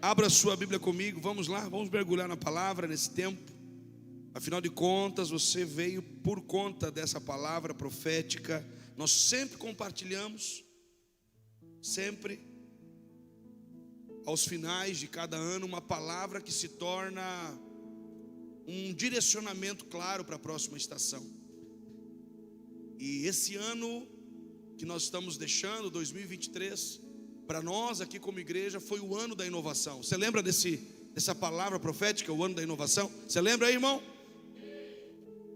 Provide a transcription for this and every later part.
Abra sua Bíblia comigo, vamos lá, vamos mergulhar na palavra nesse tempo. Afinal de contas, você veio por conta dessa palavra profética. Nós sempre compartilhamos, sempre, aos finais de cada ano, uma palavra que se torna um direcionamento claro para a próxima estação. E esse ano que nós estamos deixando, 2023, para nós aqui como igreja, foi o ano da inovação. Você lembra dessa palavra profética, o ano da inovação? Você lembra aí, irmão?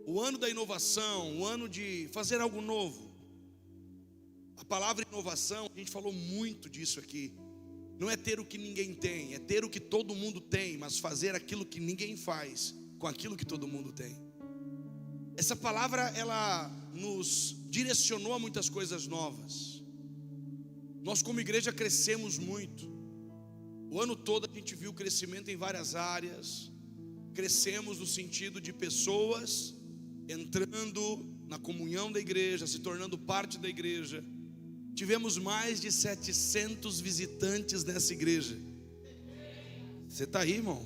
O ano da inovação, o ano de fazer algo novo. A palavra inovação, a gente falou muito disso aqui. Não é ter o que ninguém tem, é ter o que todo mundo tem, mas fazer aquilo que ninguém faz com aquilo que todo mundo tem. Essa palavra, ela nos direcionou a muitas coisas novas. Nós como igreja crescemos muito. O ano todo a gente viu crescimento em várias áreas. Crescemos no sentido de pessoas entrando na comunhão da igreja, se tornando parte da igreja. Tivemos mais de 700 visitantes nessa igreja. Você está aí, irmão?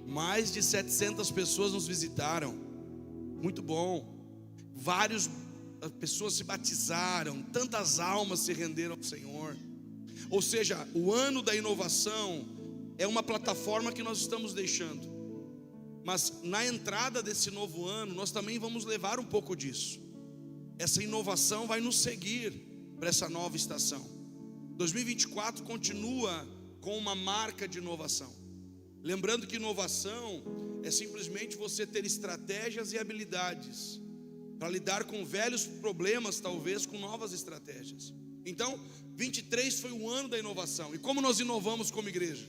Mais de 700 pessoas nos visitaram. Muito bom. Várias pessoas se batizaram, tantas almas se renderam ao Senhor. Ou seja, o ano da inovação é uma plataforma que nós estamos deixando. Mas na entrada desse novo ano, nós também vamos levar um pouco disso. Essa inovação vai nos seguir para essa nova estação. 2024 continua com uma marca de inovação. Lembrando que inovação é simplesmente você ter estratégias e habilidades para lidar com velhos problemas, talvez com novas estratégias. Então, 23 foi o ano da inovação. E como nós inovamos como igreja?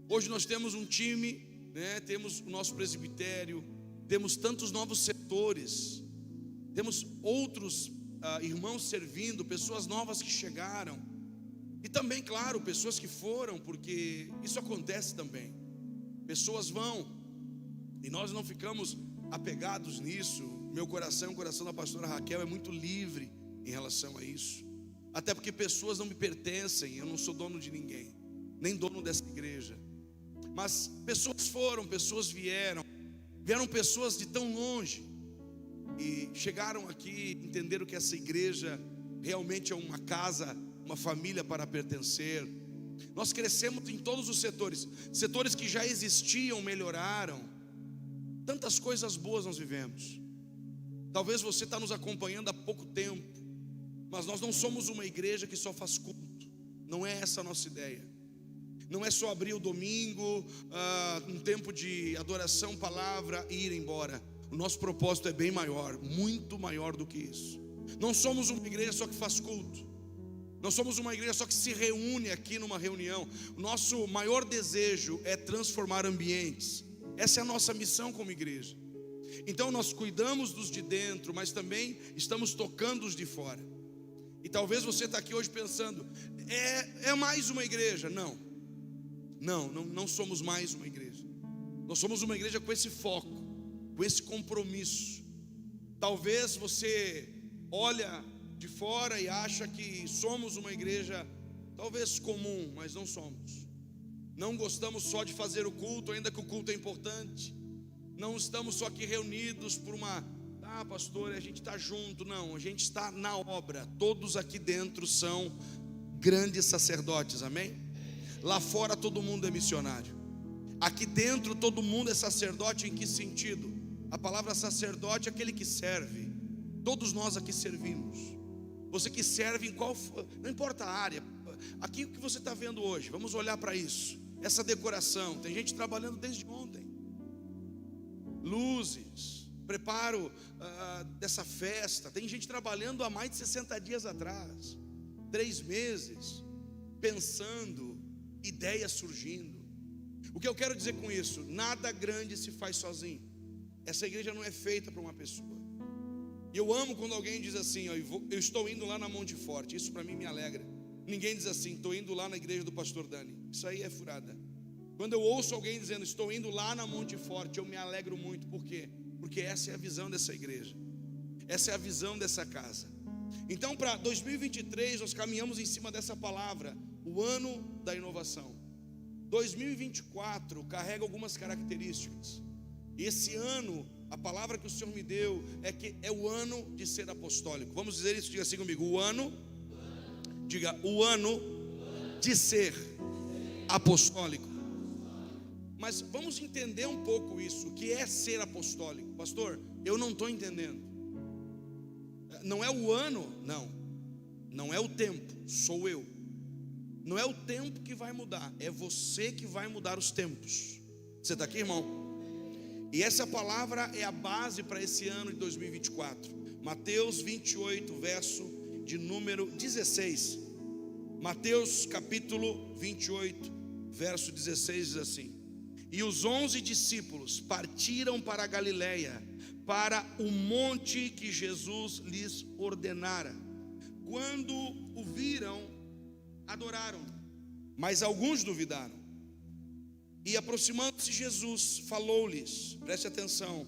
Hoje nós temos um time, temos o nosso presbitério, temos tantos novos setores, temos outros irmãos servindo, pessoas novas que chegaram. E também, claro, pessoas que foram, porque isso acontece também. Pessoas vão, e nós não ficamos apegados nisso. Meu coração, o coração da pastora Raquel é muito livre em relação a isso. Até porque pessoas não me pertencem, eu não sou dono de ninguém, nem dono dessa igreja. Mas pessoas foram, pessoas vieram pessoas de tão longe e chegaram aqui, entenderam que essa igreja realmente é uma casa, uma família para pertencer. Nós crescemos em todos os setores que já existiam melhoraram. Tantas coisas boas nós vivemos. Talvez você está nos acompanhando há pouco tempo, mas nós não somos uma igreja que só faz culto. Não é essa a nossa ideia. Não é só abrir o domingo, um tempo de adoração, palavra e ir embora. O nosso propósito é bem maior, muito maior do que isso. Não somos uma igreja só que faz culto. Não somos uma igreja só que se reúne aqui numa reunião. O nosso maior desejo é transformar ambientes. Essa é a nossa missão como igreja. Então nós cuidamos dos de dentro, mas também estamos tocando os de fora. E talvez você está aqui hoje pensando, é mais uma igreja. Não somos mais uma igreja. Nós somos uma igreja com esse foco, com esse compromisso. Talvez você olha de fora e acha que somos uma igreja talvez comum, mas não somos. Não gostamos só de fazer o culto, ainda que o culto é importante. Não estamos só aqui reunidos por pastor, a gente está junto. Não, a gente está na obra. Todos aqui dentro são grandes sacerdotes, amém? Lá fora todo mundo é missionário. Aqui dentro todo mundo é sacerdote. Em que sentido? A palavra sacerdote é aquele que serve. Todos nós aqui servimos. Você que serve em qual for, não importa a área. Aqui o que você está vendo hoje, vamos olhar para isso. Essa decoração, tem gente trabalhando desde ontem. Luzes, preparo dessa festa. Tem gente trabalhando há mais de 60 dias atrás, 3 meses, pensando, ideias surgindo. O que eu quero dizer com isso? Nada grande se faz sozinho. Essa igreja não é feita para uma pessoa. E eu amo quando alguém diz assim, eu estou indo lá na Monte Forte. Isso para mim me alegra. Ninguém diz assim, estou indo lá na igreja do pastor Dani. Isso aí é furada. Quando eu ouço alguém dizendo, estou indo lá na Monte Forte, eu me alegro muito. Por quê? Porque essa é a visão dessa igreja. Essa é a visão dessa casa. Então para 2023 nós caminhamos em cima dessa palavra, o ano da inovação. 2024 carrega algumas características. Esse ano, a palavra que o Senhor me deu é que é o ano de ser apostólico. Vamos dizer isso, diga assim comigo: o ano de ser apostólico. Mas vamos entender um pouco isso, o que é ser apostólico. Pastor, eu não estou entendendo. Não é o ano, não é o tempo, sou eu. Não é o tempo que vai mudar, é você que vai mudar os tempos. Você está aqui, irmão? E essa palavra é a base para esse ano de 2024. Mateus 28, verso de número 16. Mateus capítulo 28, verso 16 diz assim: e os 11 discípulos partiram para a Galileia, para o monte que Jesus lhes ordenara. Quando o viram, adoraram, mas alguns duvidaram. E aproximando-se Jesus, falou-lhes, preste atenção: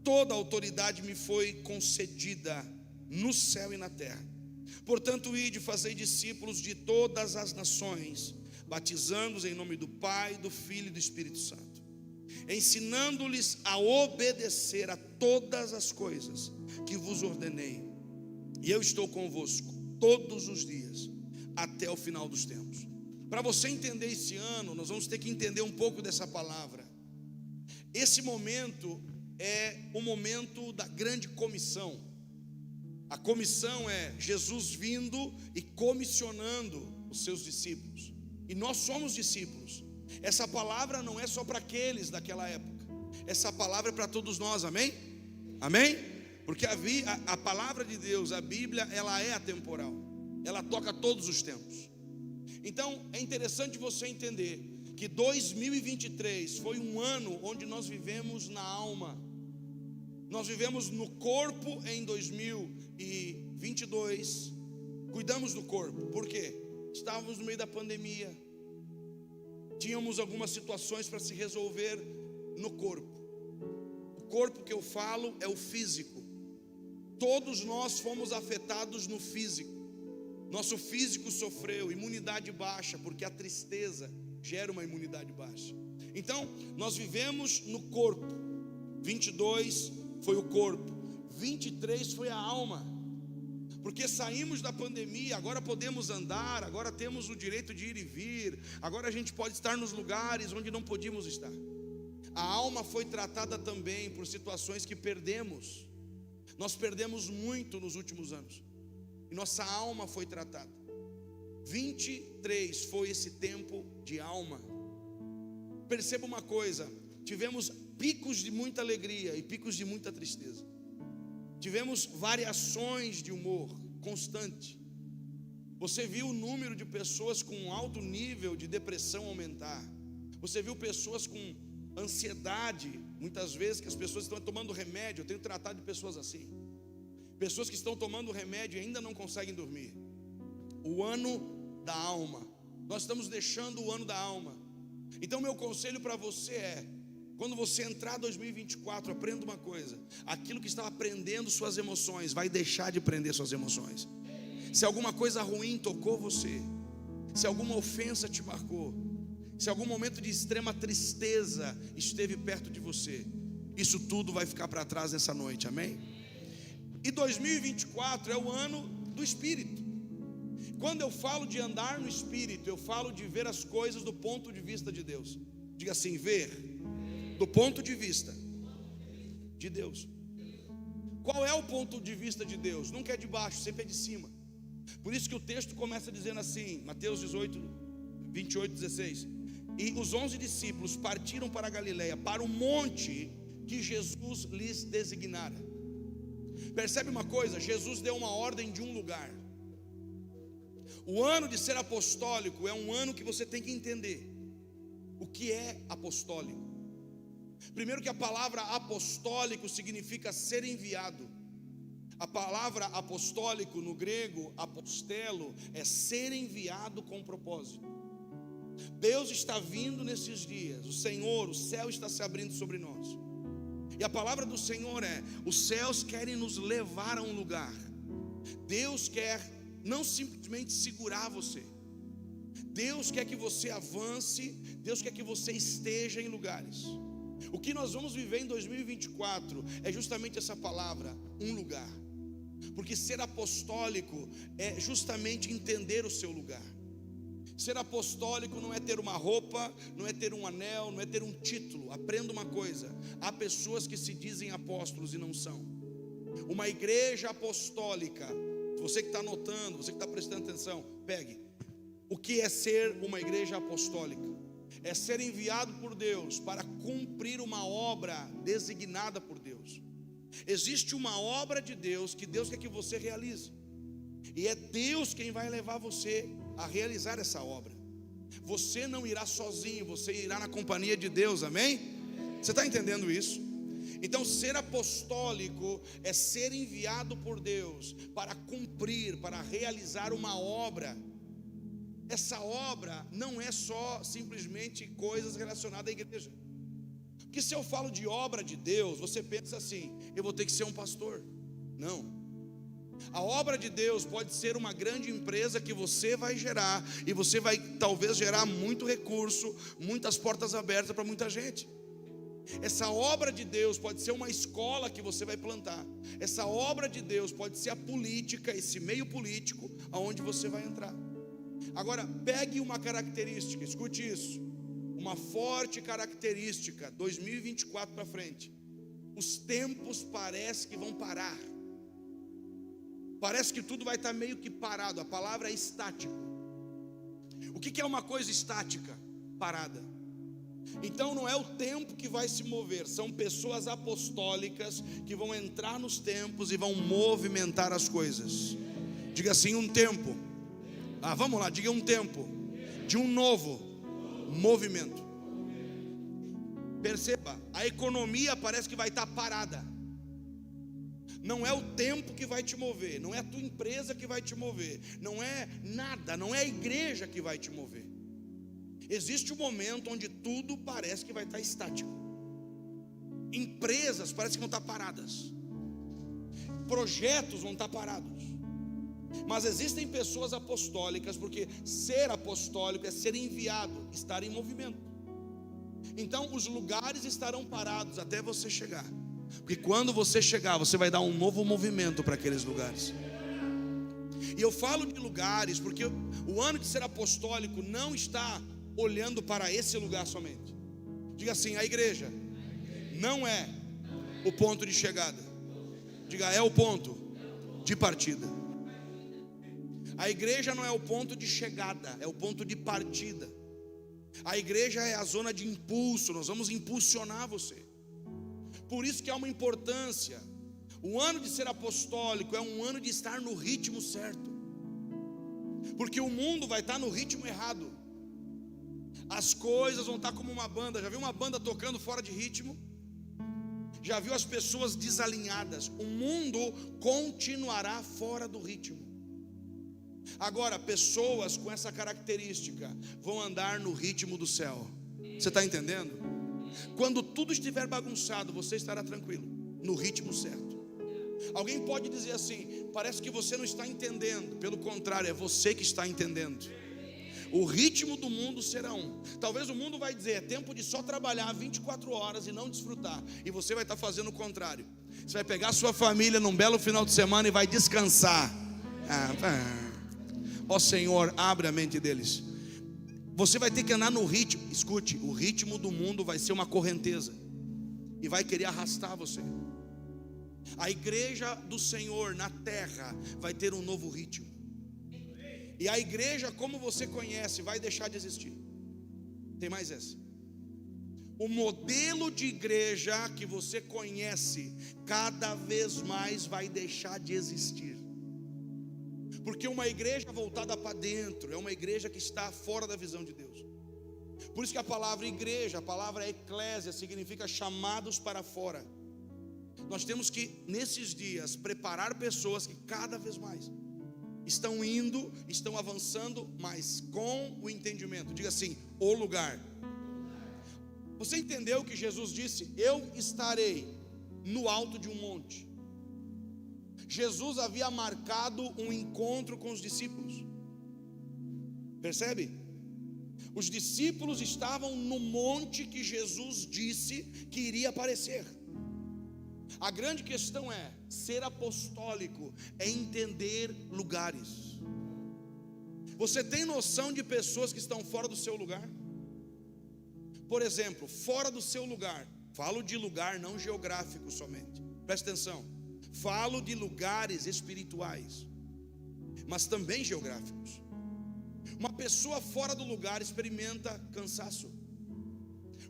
toda a autoridade me foi concedida no céu e na terra. Portanto, ide, fazei discípulos de todas as nações, batizando-os em nome do Pai, do Filho e do Espírito Santo, ensinando-lhes a obedecer a todas as coisas que vos ordenei. E eu estou convosco todos os dias, até o final dos tempos. Para você entender esse ano, nós vamos ter que entender um pouco dessa palavra. Esse momento é o momento da grande comissão. A comissão é Jesus vindo e comissionando os seus discípulos. E nós somos discípulos. Essa palavra não é só para aqueles daquela época. Essa palavra é para todos nós, amém? Amém? Porque a palavra de Deus, a Bíblia, ela é atemporal. Ela toca todos os tempos. Então é interessante você entender que 2023 foi um ano onde nós vivemos na alma. Nós vivemos no corpo em 2022. Cuidamos do corpo. Por quê? Estávamos no meio da pandemia. Tínhamos algumas situações para se resolver no corpo. O corpo que eu falo é o físico. Todos nós fomos afetados no físico. Nosso físico sofreu imunidade baixa, porque a tristeza gera uma imunidade baixa. Então, nós vivemos no corpo. 22 foi o corpo, 23 foi a alma. Porque saímos da pandemia, agora podemos andar, agora temos o direito de ir e vir, agora a gente pode estar nos lugares onde não podíamos estar. A alma foi tratada também por situações que perdemos. Nós perdemos muito nos últimos anos. E nossa alma foi tratada. 23 foi esse tempo de alma. Perceba uma coisa: tivemos picos de muita alegria e picos de muita tristeza. Tivemos variações de humor constante. Você viu o número de pessoas com alto nível de depressão aumentar. Você viu pessoas com ansiedade. Muitas vezes que as pessoas estão tomando remédio. Eu tenho tratado de pessoas assim. Pessoas que estão tomando remédio e ainda não conseguem dormir. O ano da alma. Nós estamos deixando o ano da alma. Então meu conselho para você é: quando você entrar em 2024, aprenda uma coisa: aquilo que estava prendendo suas emoções vai deixar de prender suas emoções. Se alguma coisa ruim tocou você, se alguma ofensa te marcou, se algum momento de extrema tristeza esteve perto de você, isso tudo vai ficar para trás nessa noite, amém? E 2024 é o ano do Espírito. Quando eu falo de andar no Espírito, eu falo de ver as coisas do ponto de vista de Deus. Diga assim: ver do ponto de vista de Deus. Qual é o ponto de vista de Deus? Nunca é de baixo, sempre é de cima. Por isso que o texto começa dizendo assim, Mateus 28, 16: e os 11 discípulos partiram para a Galileia, para o monte que Jesus lhes designara. Percebe uma coisa? Jesus deu uma ordem de um lugar. O ano de ser apostólico é um ano que você tem que entender o que é apostólico. Primeiro, que a palavra apostólico significa ser enviado. A palavra apostólico no grego, apostelo, é ser enviado com propósito. Deus está vindo nesses dias. O Senhor, o céu está se abrindo sobre nós. E a palavra do Senhor é: os céus querem nos levar a um lugar. Deus quer não simplesmente segurar você. Deus quer que você avance, Deus quer que você esteja em lugares. O que nós vamos viver em 2024 é justamente essa palavra, um lugar. Porque ser apostólico é justamente entender o seu lugar. Ser apostólico não é ter uma roupa, não é ter um anel, não é ter um título. Aprenda uma coisa: há pessoas que se dizem apóstolos e não são. Uma igreja apostólica, você que está anotando, você que está prestando atenção, pegue. O que é ser uma igreja apostólica? É ser enviado por Deus para cumprir uma obra designada por Deus. Existe uma obra de Deus que Deus quer que você realize, e é Deus quem vai levar você a realizar essa obra. Você não irá sozinho, você irá na companhia de Deus, amém? Você está entendendo isso? Então, ser apostólico é ser enviado por Deus para cumprir, para realizar uma obra. Essa obra não é só simplesmente coisas relacionadas à igreja. Porque se eu falo de obra de Deus, você pensa assim: eu vou ter que ser um pastor. Não. A obra de Deus pode ser uma grande empresa que você vai gerar, e você vai talvez gerar muito recurso, muitas portas abertas para muita gente. Essa obra de Deus pode ser uma escola que você vai plantar. Essa obra de Deus pode ser a política, esse meio político aonde você vai entrar. Agora, pegue uma característica, escute isso, uma forte característica, 2024 para frente. Os tempos parece que vão parar. Parece que tudo vai estar meio que parado. A palavra é estático. O que é uma coisa estática? Parada. Então não é o tempo que vai se mover, são pessoas apostólicas que vão entrar nos tempos e vão movimentar as coisas. Diga assim: um tempo. Vamos lá, diga: um tempo de um novo movimento. Perceba, a economia parece que vai estar parada. Não é o tempo que vai te mover, não é a tua empresa que vai te mover, não é nada, não é a igreja que vai te mover. Existe um momento onde tudo parece que vai estar estático. Empresas parece que vão estar paradas, projetos vão estar parados. Mas existem pessoas apostólicas, porque ser apostólico é ser enviado, estar em movimento. Então os lugares estarão parados até você chegar, porque quando você chegar, você vai dar um novo movimento para aqueles lugares. E eu falo de lugares porque o ano de ser apostólico não está olhando para esse lugar somente. Diga assim: a igreja não é o ponto de chegada. Diga: é o ponto de partida. A igreja não é o ponto de chegada, é o ponto de partida. A igreja é a zona de impulso, nós vamos impulsionar você. Por isso que há uma importância. O ano de ser apostólico é um ano de estar no ritmo certo, porque o mundo vai estar no ritmo errado. As coisas vão estar como uma banda. Já viu uma banda tocando fora de ritmo? Já viu as pessoas desalinhadas? O mundo continuará fora do ritmo. Agora, pessoas com essa característica vão andar no ritmo do céu. Você está entendendo? Quando tudo estiver bagunçado, você estará tranquilo, no ritmo certo. Alguém pode dizer assim: parece que você não está entendendo. Pelo contrário, é você que está entendendo. O ritmo do mundo será um. Talvez o mundo vai dizer: é tempo de só trabalhar 24 horas e não desfrutar. E você vai estar fazendo o contrário. Você vai pegar a sua família num belo final de semana e vai descansar. Ó Senhor, abre a mente deles. Você vai ter que andar no ritmo. Escute, o ritmo do mundo vai ser uma correnteza e vai querer arrastar você. A igreja do Senhor na terra vai ter um novo ritmo. E a igreja como você conhece vai deixar de existir. Tem mais essa. O modelo de igreja que você conhece cada vez mais vai deixar de existir. Porque uma igreja voltada para dentro é uma igreja que está fora da visão de Deus. Por isso que a palavra igreja, a palavra eclésia, significa chamados para fora. Nós temos que, nesses dias, preparar pessoas que cada vez mais estão indo, estão avançando, mas com o entendimento. Diga assim: o lugar. Você entendeu que Jesus disse: eu estarei no alto de um monte. Jesus havia marcado um encontro com os discípulos. Percebe? Os discípulos estavam no monte que Jesus disse que iria aparecer. A grande questão é, ser apostólico é entender lugares. Você tem noção de pessoas que estão fora do seu lugar? Por exemplo, fora do seu lugar. Falo de lugar não geográfico somente. Presta atenção. Falo de lugares espirituais, mas também geográficos. Uma pessoa fora do lugar experimenta cansaço.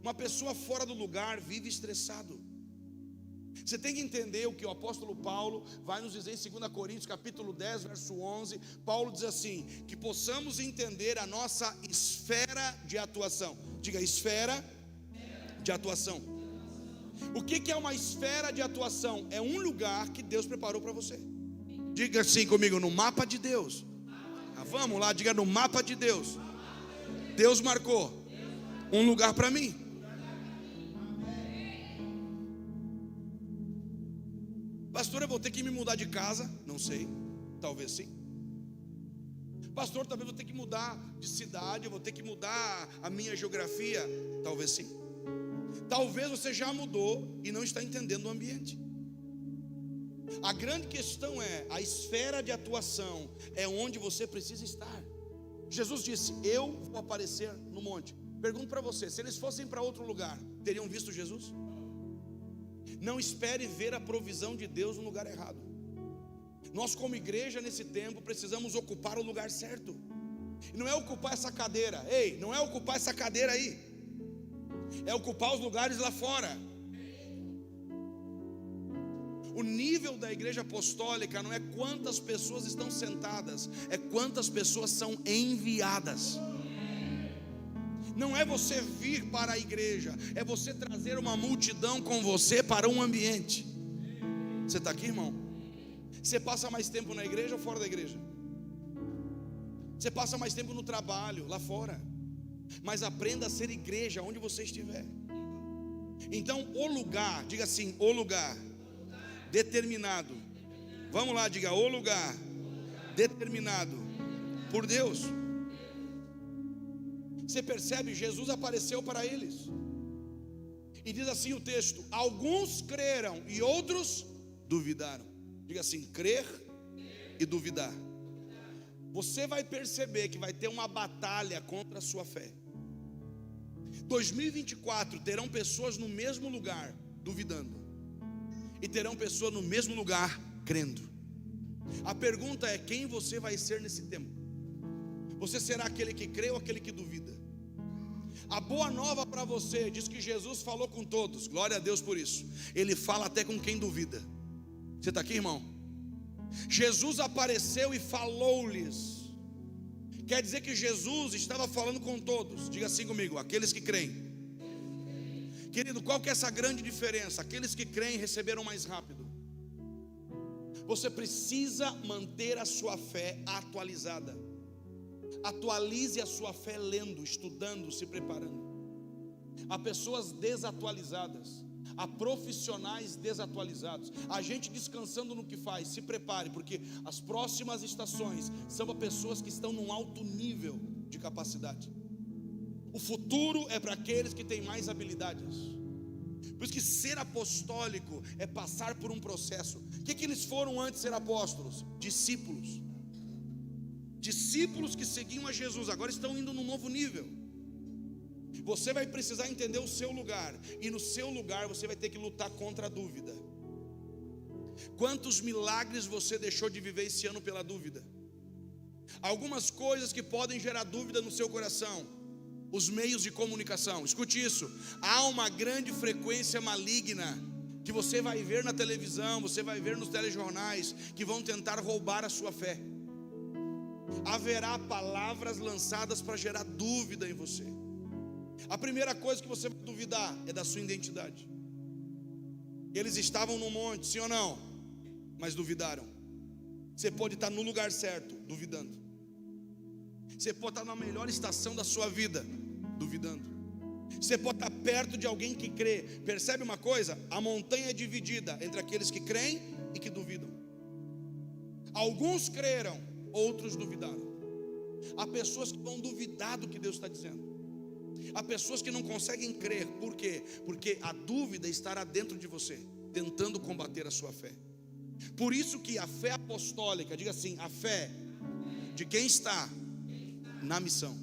Uma pessoa fora do lugar vive estressado. Você tem que entender o que o apóstolo Paulo vai nos dizer em 2 Coríntios capítulo 10, verso 11. Paulo diz assim, que possamos entender a nossa esfera de atuação. Diga, esfera de atuação. O que é uma esfera de atuação? É um lugar que Deus preparou para você. Diga assim comigo, no mapa de Deus. Vamos lá, diga, no mapa de Deus. Deus marcou um lugar para mim. Pastor, eu vou ter que me mudar de casa? Não sei, talvez sim. Pastor, talvez eu vou ter que mudar de cidade, eu vou ter que mudar a minha geografia? Talvez sim. Talvez você já mudou e não está entendendo o ambiente. A grande questão é, a esfera de atuação é onde você precisa estar. Jesus disse, eu vou aparecer no monte. Pergunto para você, se eles fossem para outro lugar, teriam visto Jesus? Não espere ver a provisão de Deus no lugar errado. Nós como igreja nesse tempo precisamos ocupar o lugar certo. E não é ocupar essa cadeira, ei, não é ocupar essa cadeira aí, é ocupar os lugares lá fora. O nível da igreja apostólica não é quantas pessoas estão sentadas, é quantas pessoas são enviadas. Não é você vir para a igreja, é você trazer uma multidão com você para um ambiente. Você está aqui, irmão? Você passa mais tempo na igreja ou fora da igreja? Você passa mais tempo no trabalho, lá fora. Mas aprenda a ser igreja onde você estiver. Então o lugar, diga assim, o lugar determinado. Vamos lá, diga, o lugar determinado por Deus. Você percebe, Jesus apareceu para eles. E diz assim o texto, alguns creram e outros duvidaram. Diga assim, crer e duvidar. Você vai perceber que vai ter uma batalha contra a sua fé. 2024 terão pessoas no mesmo lugar duvidando, e terão pessoas no mesmo lugar crendo. A pergunta é, quem você vai ser nesse tempo? Você será aquele que crê ou aquele que duvida? A boa nova para você diz que Jesus falou com todos, glória a Deus por isso. Ele fala até com quem duvida. Você está aqui, irmão? Jesus apareceu e falou-lhes. Quer dizer que Jesus estava falando com todos. Diga assim comigo, aqueles que creem. Querido, qual que é essa grande diferença? Aqueles que creem receberam mais rápido. Você precisa manter a sua fé atualizada. Atualize a sua fé lendo, estudando, se preparando. Há pessoas desatualizadas, há profissionais desatualizados, há gente descansando no que faz. Se prepare, porque as próximas estações são para pessoas que estão num alto nível de capacidade. O futuro é para aqueles que têm mais habilidades. Por isso que ser apostólico é passar por um processo. O que eles foram antes de ser apóstolos? Discípulos. Discípulos que seguiam a Jesus, agora estão indo num novo nível. Você vai precisar entender o seu lugar, e no seu lugar você vai ter que lutar contra a dúvida. Quantos milagres você deixou de viver esse ano pela dúvida? Algumas coisas que podem gerar dúvida no seu coração. Os meios de comunicação, escute isso. Há uma grande frequência maligna que você vai ver na televisão, você vai ver nos telejornais, que vão tentar roubar a sua fé. Haverá palavras lançadas para gerar dúvida em você. A primeira coisa que você vai duvidar é da sua identidade. Eles estavam no monte, sim ou não? Mas duvidaram. Você pode estar no lugar certo, duvidando. Você pode estar na melhor estação da sua vida, duvidando. Você pode estar perto de alguém que crê. Percebe uma coisa? A montanha é dividida entre aqueles que creem e que duvidam. Alguns creram, outros duvidaram. Há pessoas que vão duvidar do que Deus está dizendo. Há pessoas que não conseguem crer. Por quê? Porque a dúvida estará dentro de você, tentando combater a sua fé. Por isso que a fé apostólica, diga assim, a fé de quem está na missão.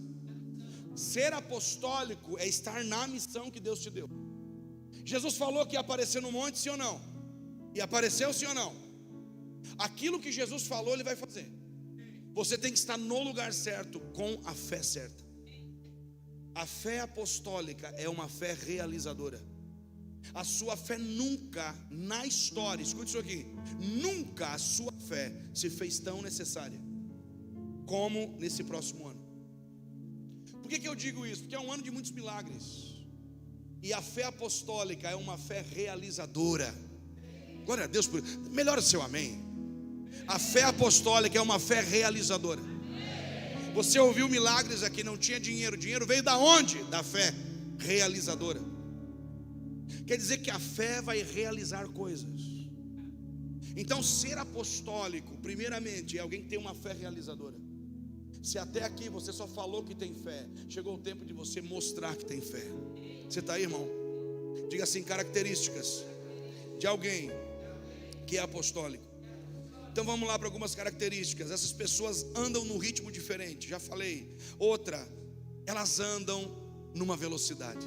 Ser apostólico é estar na missão que Deus te deu. Jesus falou que ia aparecer no monte, sim ou não? E apareceu, sim ou não? Aquilo que Jesus falou, Ele vai fazer. Você tem que estar no lugar certo, com a fé certa. A fé apostólica é uma fé realizadora. A sua fé nunca na história, escute isso aqui, nunca a sua fé se fez tão necessária como nesse próximo ano. Por que eu digo isso? Porque é um ano de muitos milagres. E a fé apostólica é uma fé realizadora. Glória a Deus por isso. Melhora o seu amém. A fé apostólica é uma fé realizadora. Você ouviu milagres aqui, não tinha dinheiro. Dinheiro veio da onde? Da fé realizadora. Quer dizer que a fé vai realizar coisas. Então ser apostólico, primeiramente, é alguém que tem uma fé realizadora. Se até aqui você só falou que tem fé, chegou o tempo de você mostrar que tem fé. Você está aí, irmão? Diga assim, características de alguém que é apostólico. Então vamos lá para algumas características. Essas pessoas andam num ritmo diferente, já falei. Outra, elas andam numa velocidade.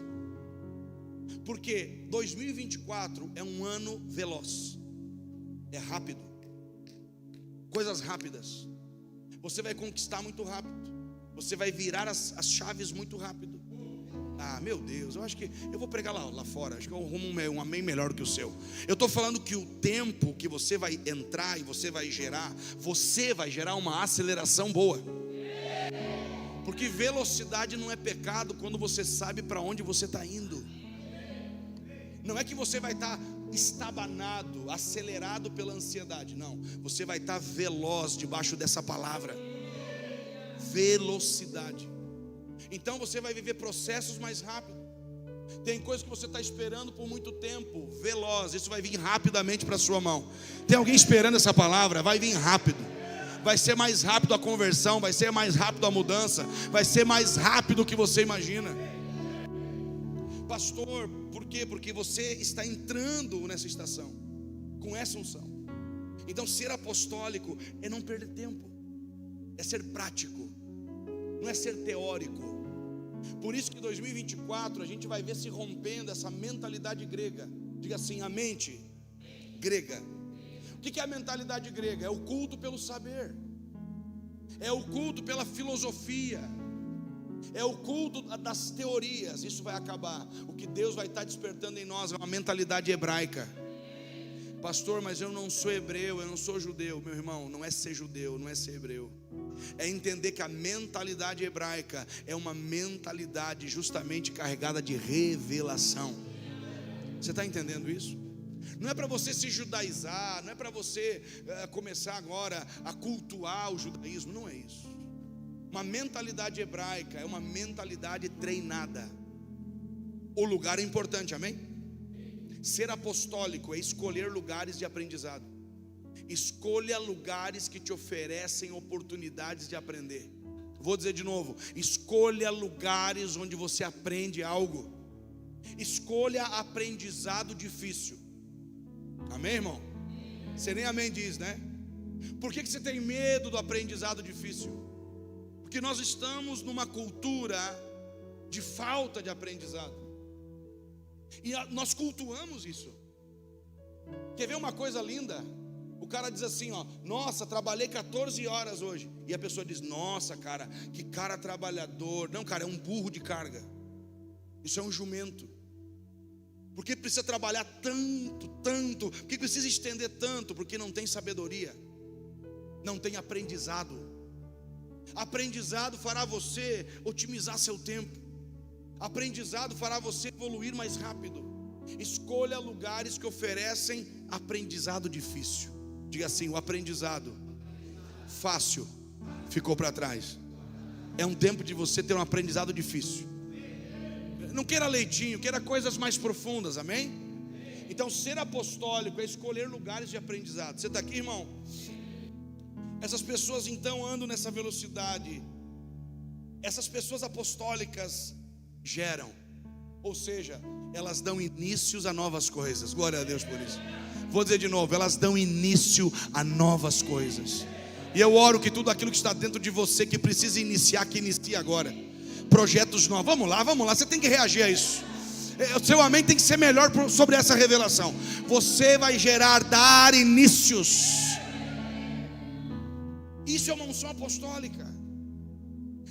Porque 2024 é um ano veloz. É rápido. Coisas rápidas. Você vai conquistar muito rápido. Você vai virar as chaves muito rápido. Ah, meu Deus, eu acho que eu vou pregar lá fora. Acho que eu arrumo um amém melhor que o seu. Eu estou falando que o tempo que você vai entrar e você vai gerar uma aceleração boa. Porque velocidade não é pecado quando você sabe para onde você está indo. Não é que você vai estar estabanado, acelerado pela ansiedade. Não, você vai estar veloz debaixo dessa palavra. Velocidade. Então você vai viver processos mais rápido. Tem coisas que você está esperando por muito tempo. Veloz, isso vai vir rapidamente para a sua mão. Tem alguém esperando essa palavra? Vai vir rápido. Vai ser mais rápido a conversão, vai ser mais rápido a mudança, vai ser mais rápido do que você imagina. Pastor, por quê? Porque você está entrando nessa estação, com essa unção. Então ser apostólico é não perder tempo, é ser prático, não é ser teórico. Por isso que em 2024 a gente vai ver se rompendo essa mentalidade grega. Diga assim, a mente grega. O que é a mentalidade grega? É o culto pelo saber, é o culto pela filosofia, é o culto das teorias. Isso vai acabar. O que Deus vai estar despertando em nós é uma mentalidade hebraica. Pastor, mas eu não sou hebreu, eu não sou judeu. Meu irmão, não é ser judeu, não é ser hebreu. É entender que a mentalidade hebraica é uma mentalidade justamente carregada de revelação. Você está entendendo isso? Não é para você se judaizar, não é para você começar agora a cultuar o judaísmo, não é isso. Uma mentalidade hebraica é uma mentalidade treinada. O lugar é importante, amém? Ser apostólico é escolher lugares de aprendizado. Escolha lugares que te oferecem oportunidades de aprender. Vou dizer de novo, escolha lugares onde você aprende algo. Escolha aprendizado difícil. Amém, irmão? Você nem amém diz, né? Por que você tem medo do aprendizado difícil? Porque nós estamos numa cultura de falta de aprendizado. E nós cultuamos isso. Quer ver uma coisa linda? O cara diz assim, ó, nossa, trabalhei 14 horas hoje. E a pessoa diz, nossa, cara, que cara trabalhador. Não, cara, é um burro de carga. Isso é um jumento. Por que precisa trabalhar tanto? Por que precisa estender tanto? Porque não tem sabedoria, não tem aprendizado. Aprendizado fará você otimizar seu tempo. Aprendizado fará você evoluir mais rápido. Escolha lugares que oferecem aprendizado difícil. Diga assim, o aprendizado fácil ficou para trás. É um tempo de você ter um aprendizado difícil. Não queira leitinho, queira coisas mais profundas, amém? Então ser apostólico é escolher lugares de aprendizado. Você está aqui, irmão? Essas pessoas então andam nessa velocidade. Essas pessoas apostólicas, geram, ou seja, elas dão inícios a novas coisas. Glória a Deus por isso. Vou dizer de novo, elas dão início a novas coisas. E eu oro que tudo aquilo que está dentro de você, que precisa iniciar, que inicie agora. Projetos novos, vamos lá, você tem que reagir a isso. O seu amém tem que ser melhor sobre essa revelação. Você vai dar inícios. Isso é uma unção apostólica.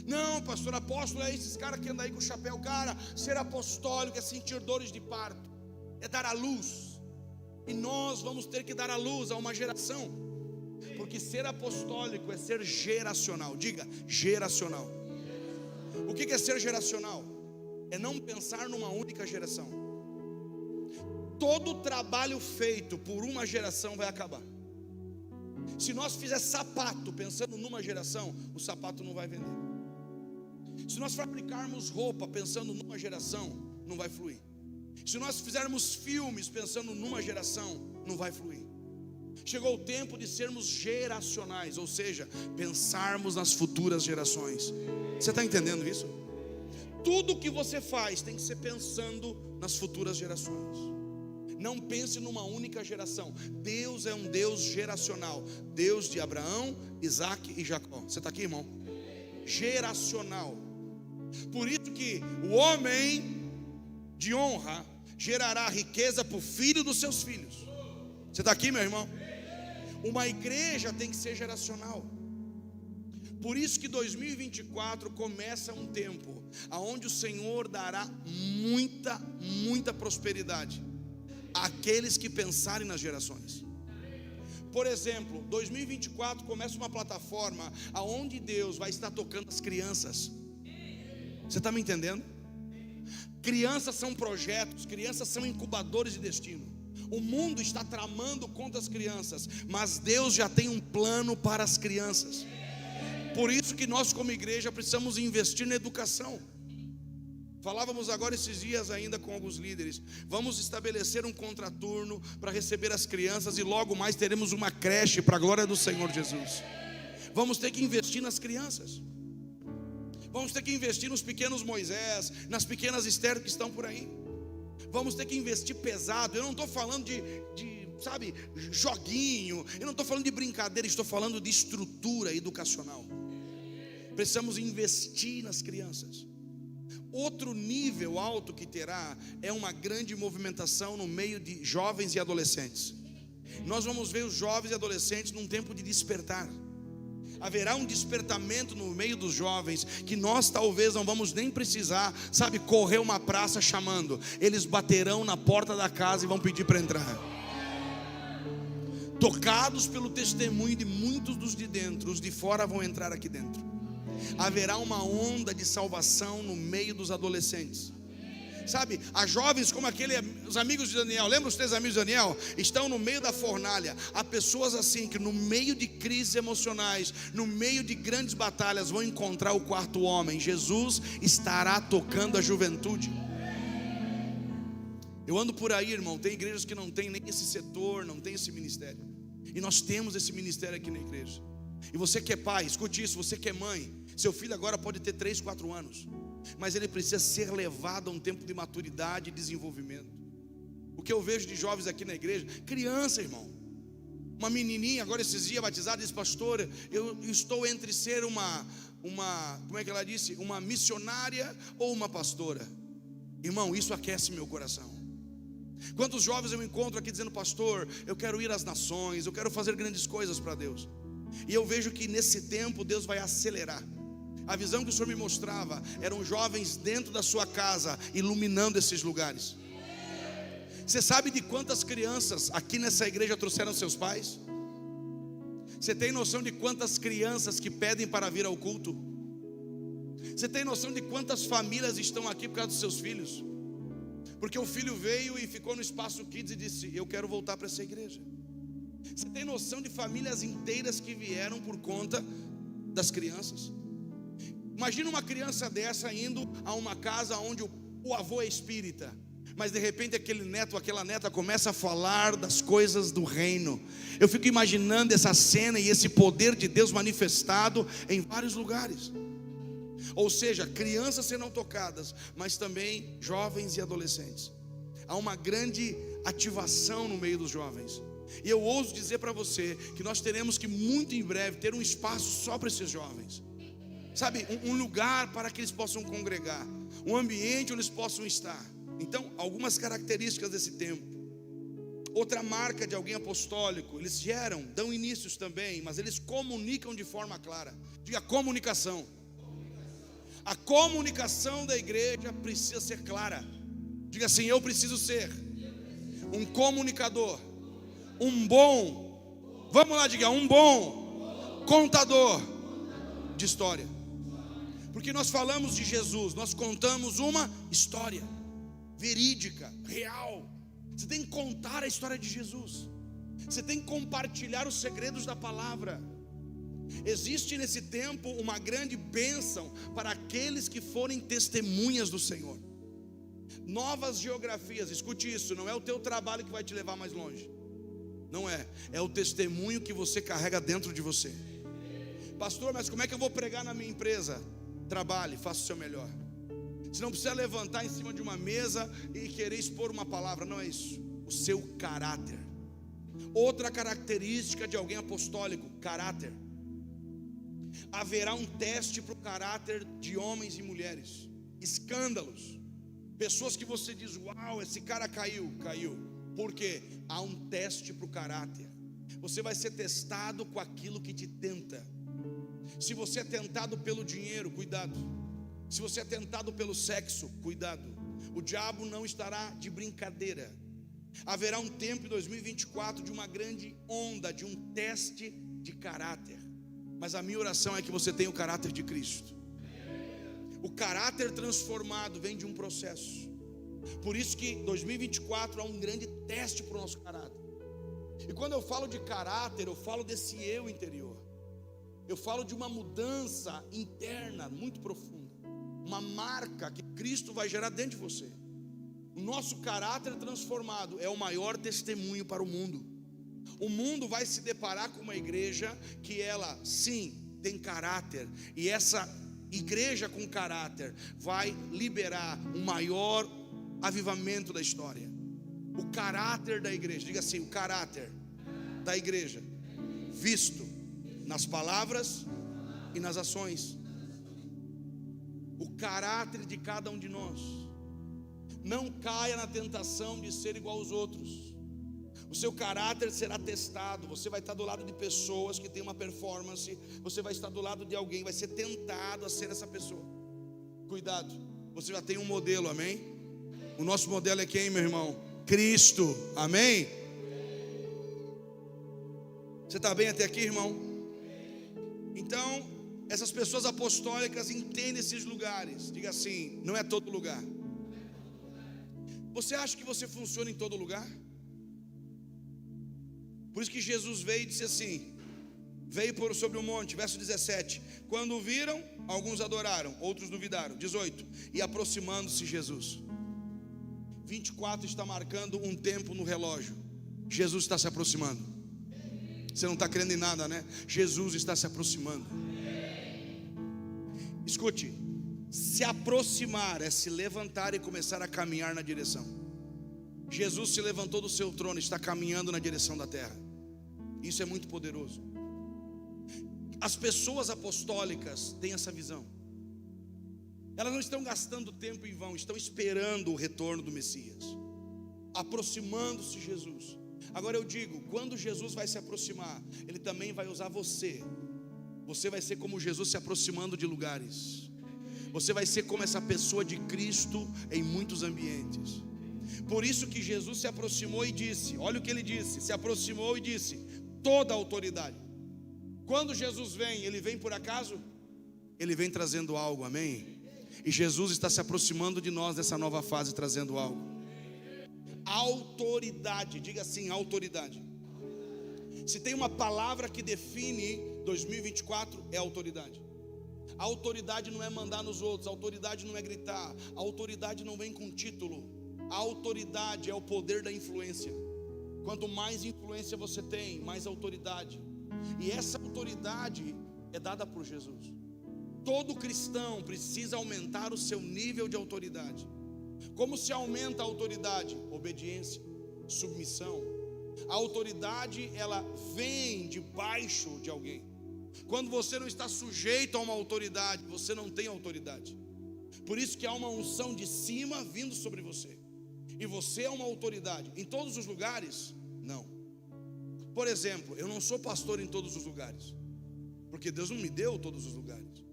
Não, pastor, apóstolo é esses caras que andam aí com o chapéu. Cara, ser apostólico é sentir dores de parto, é dar a luz. E nós vamos ter que dar a luz a uma geração, porque ser apostólico é ser geracional. Diga, geracional. O que é ser geracional? É não pensar numa única geração. Todo trabalho feito por uma geração vai acabar. Se nós fizer sapato pensando numa geração, o sapato não vai vender. Se nós fabricarmos roupa pensando numa geração, não vai fluir. Se nós fizermos filmes pensando numa geração, não vai fluir. Chegou o tempo de sermos geracionais, ou seja, pensarmos nas futuras gerações. Você está entendendo isso? Tudo que você faz tem que ser pensando nas futuras gerações. Não pense numa única geração. Deus é um Deus geracional. Deus de Abraão, Isaac e Jacó. Você está aqui, irmão? Geracional. Por isso que o homem de honra gerará riqueza para o filho dos seus filhos. Você está aqui, meu irmão? Uma igreja tem que ser geracional. Por isso que 2024 começa um tempo aonde o Senhor dará muita prosperidade àqueles que pensarem nas gerações. Por exemplo, 2024 começa uma plataforma aonde Deus vai estar tocando as crianças. Você está me entendendo? Crianças são projetos, crianças são incubadores de destino. O mundo está tramando contra as crianças, mas Deus já tem um plano para as crianças. Por isso que nós como igreja precisamos investir na educação. Falávamos agora esses dias ainda com alguns líderes. Vamos estabelecer um contraturno para receber as crianças, e logo mais teremos uma creche para a glória do Senhor Jesus. Vamos ter que investir nas crianças. Vamos ter que investir nos pequenos Moisés, nas pequenas Esther que estão por aí. Vamos ter que investir pesado. Eu não estou falando de joguinho. Eu não estou falando de brincadeira. Estou falando de estrutura educacional. Precisamos investir nas crianças. Outro nível alto que terá é uma grande movimentação no meio de jovens e adolescentes. Nós vamos ver os jovens e adolescentes num tempo de despertar. Haverá um despertamento no meio dos jovens, que nós talvez não vamos nem precisar, correr uma praça chamando. Eles baterão na porta da casa e vão pedir para entrar. Tocados pelo testemunho de muitos dos de dentro, os de fora vão entrar aqui dentro. Haverá uma onda de salvação no meio dos adolescentes. Há jovens como os amigos de Daniel. Lembra os 3 amigos de Daniel? Estão no meio da fornalha. Há pessoas assim que no meio de crises emocionais, no meio de grandes batalhas, vão encontrar o quarto homem. Jesus estará tocando a juventude. Eu ando por aí, irmão, tem igrejas que não tem nem esse setor, não tem esse ministério. E nós temos esse ministério aqui na igreja. E você que é pai, escute isso, você que é mãe, seu filho agora pode ter 3, 4 anos, mas ele precisa ser levado a um tempo de maturidade e desenvolvimento. O que eu vejo de jovens aqui na igreja, criança, irmão. Uma menininha agora esses dias batizada, disse: pastor, eu estou entre ser uma como é que ela disse? Uma missionária ou uma pastora. Irmão, isso aquece meu coração. Quantos jovens eu encontro aqui dizendo: pastor, eu quero ir às nações, eu quero fazer grandes coisas para Deus. E eu vejo que nesse tempo Deus vai acelerar. A visão que o Senhor me mostrava eram jovens dentro da sua casa, iluminando esses lugares. Você sabe de quantas crianças aqui nessa igreja trouxeram seus pais? Você tem noção de quantas crianças que pedem para vir ao culto? Você tem noção de quantas famílias estão aqui por causa dos seus filhos? Porque o filho veio e ficou no Espaço Kids e disse: eu quero voltar para essa igreja. Você tem noção de famílias inteiras que vieram por conta das crianças? Imagina uma criança dessa indo a uma casa onde o avô é espírita, mas de repente aquele neto, aquela neta começa a falar das coisas do reino. Eu fico imaginando essa cena e esse poder de Deus manifestado em vários lugares. Ou seja, crianças serão tocadas, mas também jovens e adolescentes. Há uma grande ativação no meio dos jovens. E eu ouso dizer para você que nós teremos que muito em breve ter um espaço só para esses jovens. Sabe, um lugar para que eles possam congregar, um ambiente onde eles possam estar. Então, algumas características desse tempo. Outra marca de alguém apostólico: eles geram, dão inícios também, mas eles comunicam de forma clara. Diga comunicação. A comunicação da igreja precisa ser clara. Diga assim: eu preciso ser um comunicador, um bom, vamos lá, diga, um bom contador de história. Porque nós falamos de Jesus, nós contamos uma história verídica, real. Você tem que contar a história de Jesus. Você tem que compartilhar os segredos da palavra. Existe nesse tempo uma grande bênção para aqueles que forem testemunhas do Senhor. Novas geografias, escute isso, não é o teu trabalho que vai te levar mais longe. Não é, é o testemunho que você carrega dentro de você. Pastor, mas como é que eu vou pregar na minha empresa? Trabalhe, faça o seu melhor. Você não precisa levantar em cima de uma mesa e querer expor uma palavra, não é isso. O seu caráter. Outra característica de alguém apostólico: caráter. Haverá um teste para o caráter de homens e mulheres. Escândalos. Pessoas que você diz: uau, esse cara caiu. Por quê? Há um teste para o caráter. Você vai ser testado com aquilo que te tenta. Se você é tentado pelo dinheiro, cuidado. Se você é tentado pelo sexo, cuidado. O diabo não estará de brincadeira. Haverá um tempo em 2024 de uma grande onda, de um teste de caráter. Mas a minha oração é que você tenha o caráter de Cristo. O caráter transformado vem de um processo. Por isso que 2024 há um grande teste para o nosso caráter. E quando eu falo de caráter, eu falo desse eu interior. Eu falo de uma mudança interna muito profunda. Uma marca que Cristo vai gerar dentro de você. O nosso caráter transformado é o maior testemunho para o mundo. O mundo vai se deparar com uma igreja que ela, sim, tem caráter. E essa igreja com caráter vai liberar o maior avivamento da história. O caráter da igreja, diga assim, o caráter da igreja, visto nas palavras e nas ações. O caráter de cada um de nós. Não caia na tentação de ser igual aos outros. O seu caráter será testado. Você vai estar do lado de pessoas que têm uma performance. Você vai estar do lado de alguém, vai ser tentado a ser essa pessoa. Cuidado, você já tem um modelo, amém? O nosso modelo é quem, meu irmão? Cristo, amém? Você está bem até aqui, irmão? Então, essas pessoas apostólicas entendem esses lugares. Diga assim, não é todo lugar. Você acha que você funciona em todo lugar? Por isso que Jesus veio e disse assim, veio por sobre o monte, verso 17. Quando o viram, alguns adoraram, outros duvidaram. 18, e aproximando-se Jesus. 24 está marcando um tempo no relógio. Jesus está se aproximando. Você não está crendo em nada, né? Jesus está se aproximando. Escute, se aproximar é se levantar e começar a caminhar na direção. Jesus se levantou do seu trono, está caminhando na direção da terra. Isso é muito poderoso. As pessoas apostólicas têm essa visão. Elas não estão gastando tempo em vão, estão esperando o retorno do Messias, aproximando-se de Jesus. Agora eu digo, quando Jesus vai se aproximar, Ele também vai usar você. Você vai ser como Jesus se aproximando de lugares. Você vai ser como essa pessoa de Cristo em muitos ambientes. Por isso que Jesus se aproximou e disse, olha o que Ele disse, se aproximou e disse, toda a autoridade. Quando Jesus vem, Ele vem por acaso? Ele vem trazendo algo, amém? E Jesus está se aproximando de nós nessa nova fase, trazendo algo. Autoridade, diga assim, autoridade. Se tem uma palavra que define 2024, é autoridade. A autoridade não é mandar nos outros, a autoridade não é gritar, a autoridade não vem com título. A autoridade é o poder da influência. Quanto mais influência você tem, mais autoridade. E essa autoridade é dada por Jesus. Todo cristão precisa aumentar o seu nível de autoridade. Como se aumenta a autoridade? Obediência, submissão. A autoridade, ela vem debaixo de alguém. Quando você não está sujeito a uma autoridade, você não tem autoridade. Por isso que há uma unção de cima vindo sobre você. E você é uma autoridade. Em todos os lugares? Não. Por exemplo, eu não sou pastor em todos os lugares, porque Deus não me deu todos os lugares.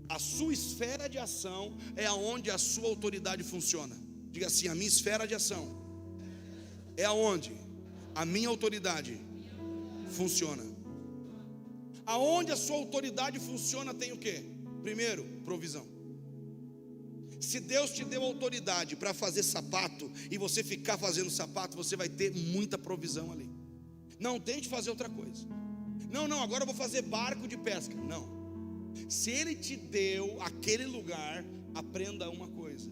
A sua esfera de ação é aonde a sua autoridade funciona. Diga assim: a minha esfera de ação é aonde a minha autoridade funciona. Aonde a sua autoridade funciona tem o quê? Primeiro, provisão. Se Deus te deu autoridade para fazer sapato e você ficar fazendo sapato, você vai ter muita provisão ali. Não tente fazer outra coisa. Não, agora eu vou fazer barco de pesca. Não. Se Ele te deu aquele lugar, aprenda uma coisa: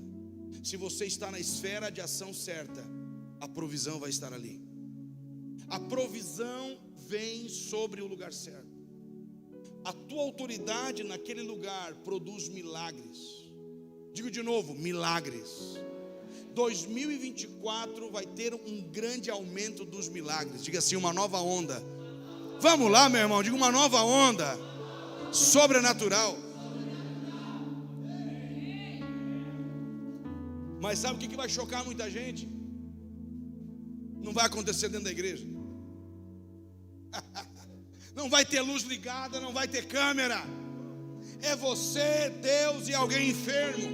se você está na esfera de ação certa, a provisão vai estar ali. A provisão vem sobre o lugar certo. A tua autoridade naquele lugar produz milagres. Digo de novo, milagres. 2024 vai ter um grande aumento dos milagres. Diga assim: uma nova onda. Vamos lá, meu irmão, diga: uma nova onda sobrenatural. Mas sabe o que vai chocar muita gente? Não vai acontecer dentro da igreja. Não vai ter luz ligada, não vai ter câmera. É você, Deus e alguém enfermo,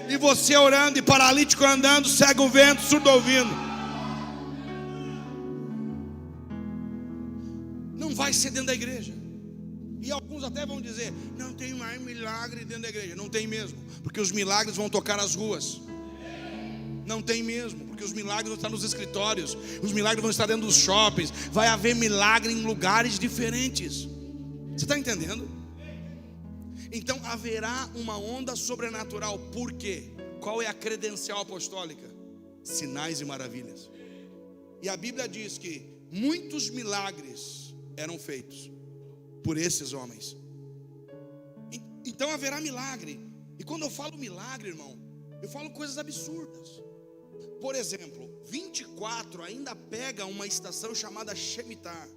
e você orando, e paralítico andando, cego vendo, surdo ouvindo. Não vai ser dentro da igreja. E alguns até vão dizer: não tem mais milagre dentro da igreja. Não tem mesmo, porque os milagres vão tocar as ruas. Não tem mesmo, porque os milagres vão estar nos escritórios, os milagres vão estar dentro dos shoppings. Vai haver milagre em lugares diferentes. Você está entendendo? Então haverá uma onda sobrenatural. Por quê? Qual é a credencial apostólica? Sinais e maravilhas. E a Bíblia diz que muitos milagres eram feitos por esses homens. Então haverá milagre. E quando eu falo milagre, irmão, eu falo coisas absurdas. Por exemplo, 24 ainda pega uma estação chamada Shemitah.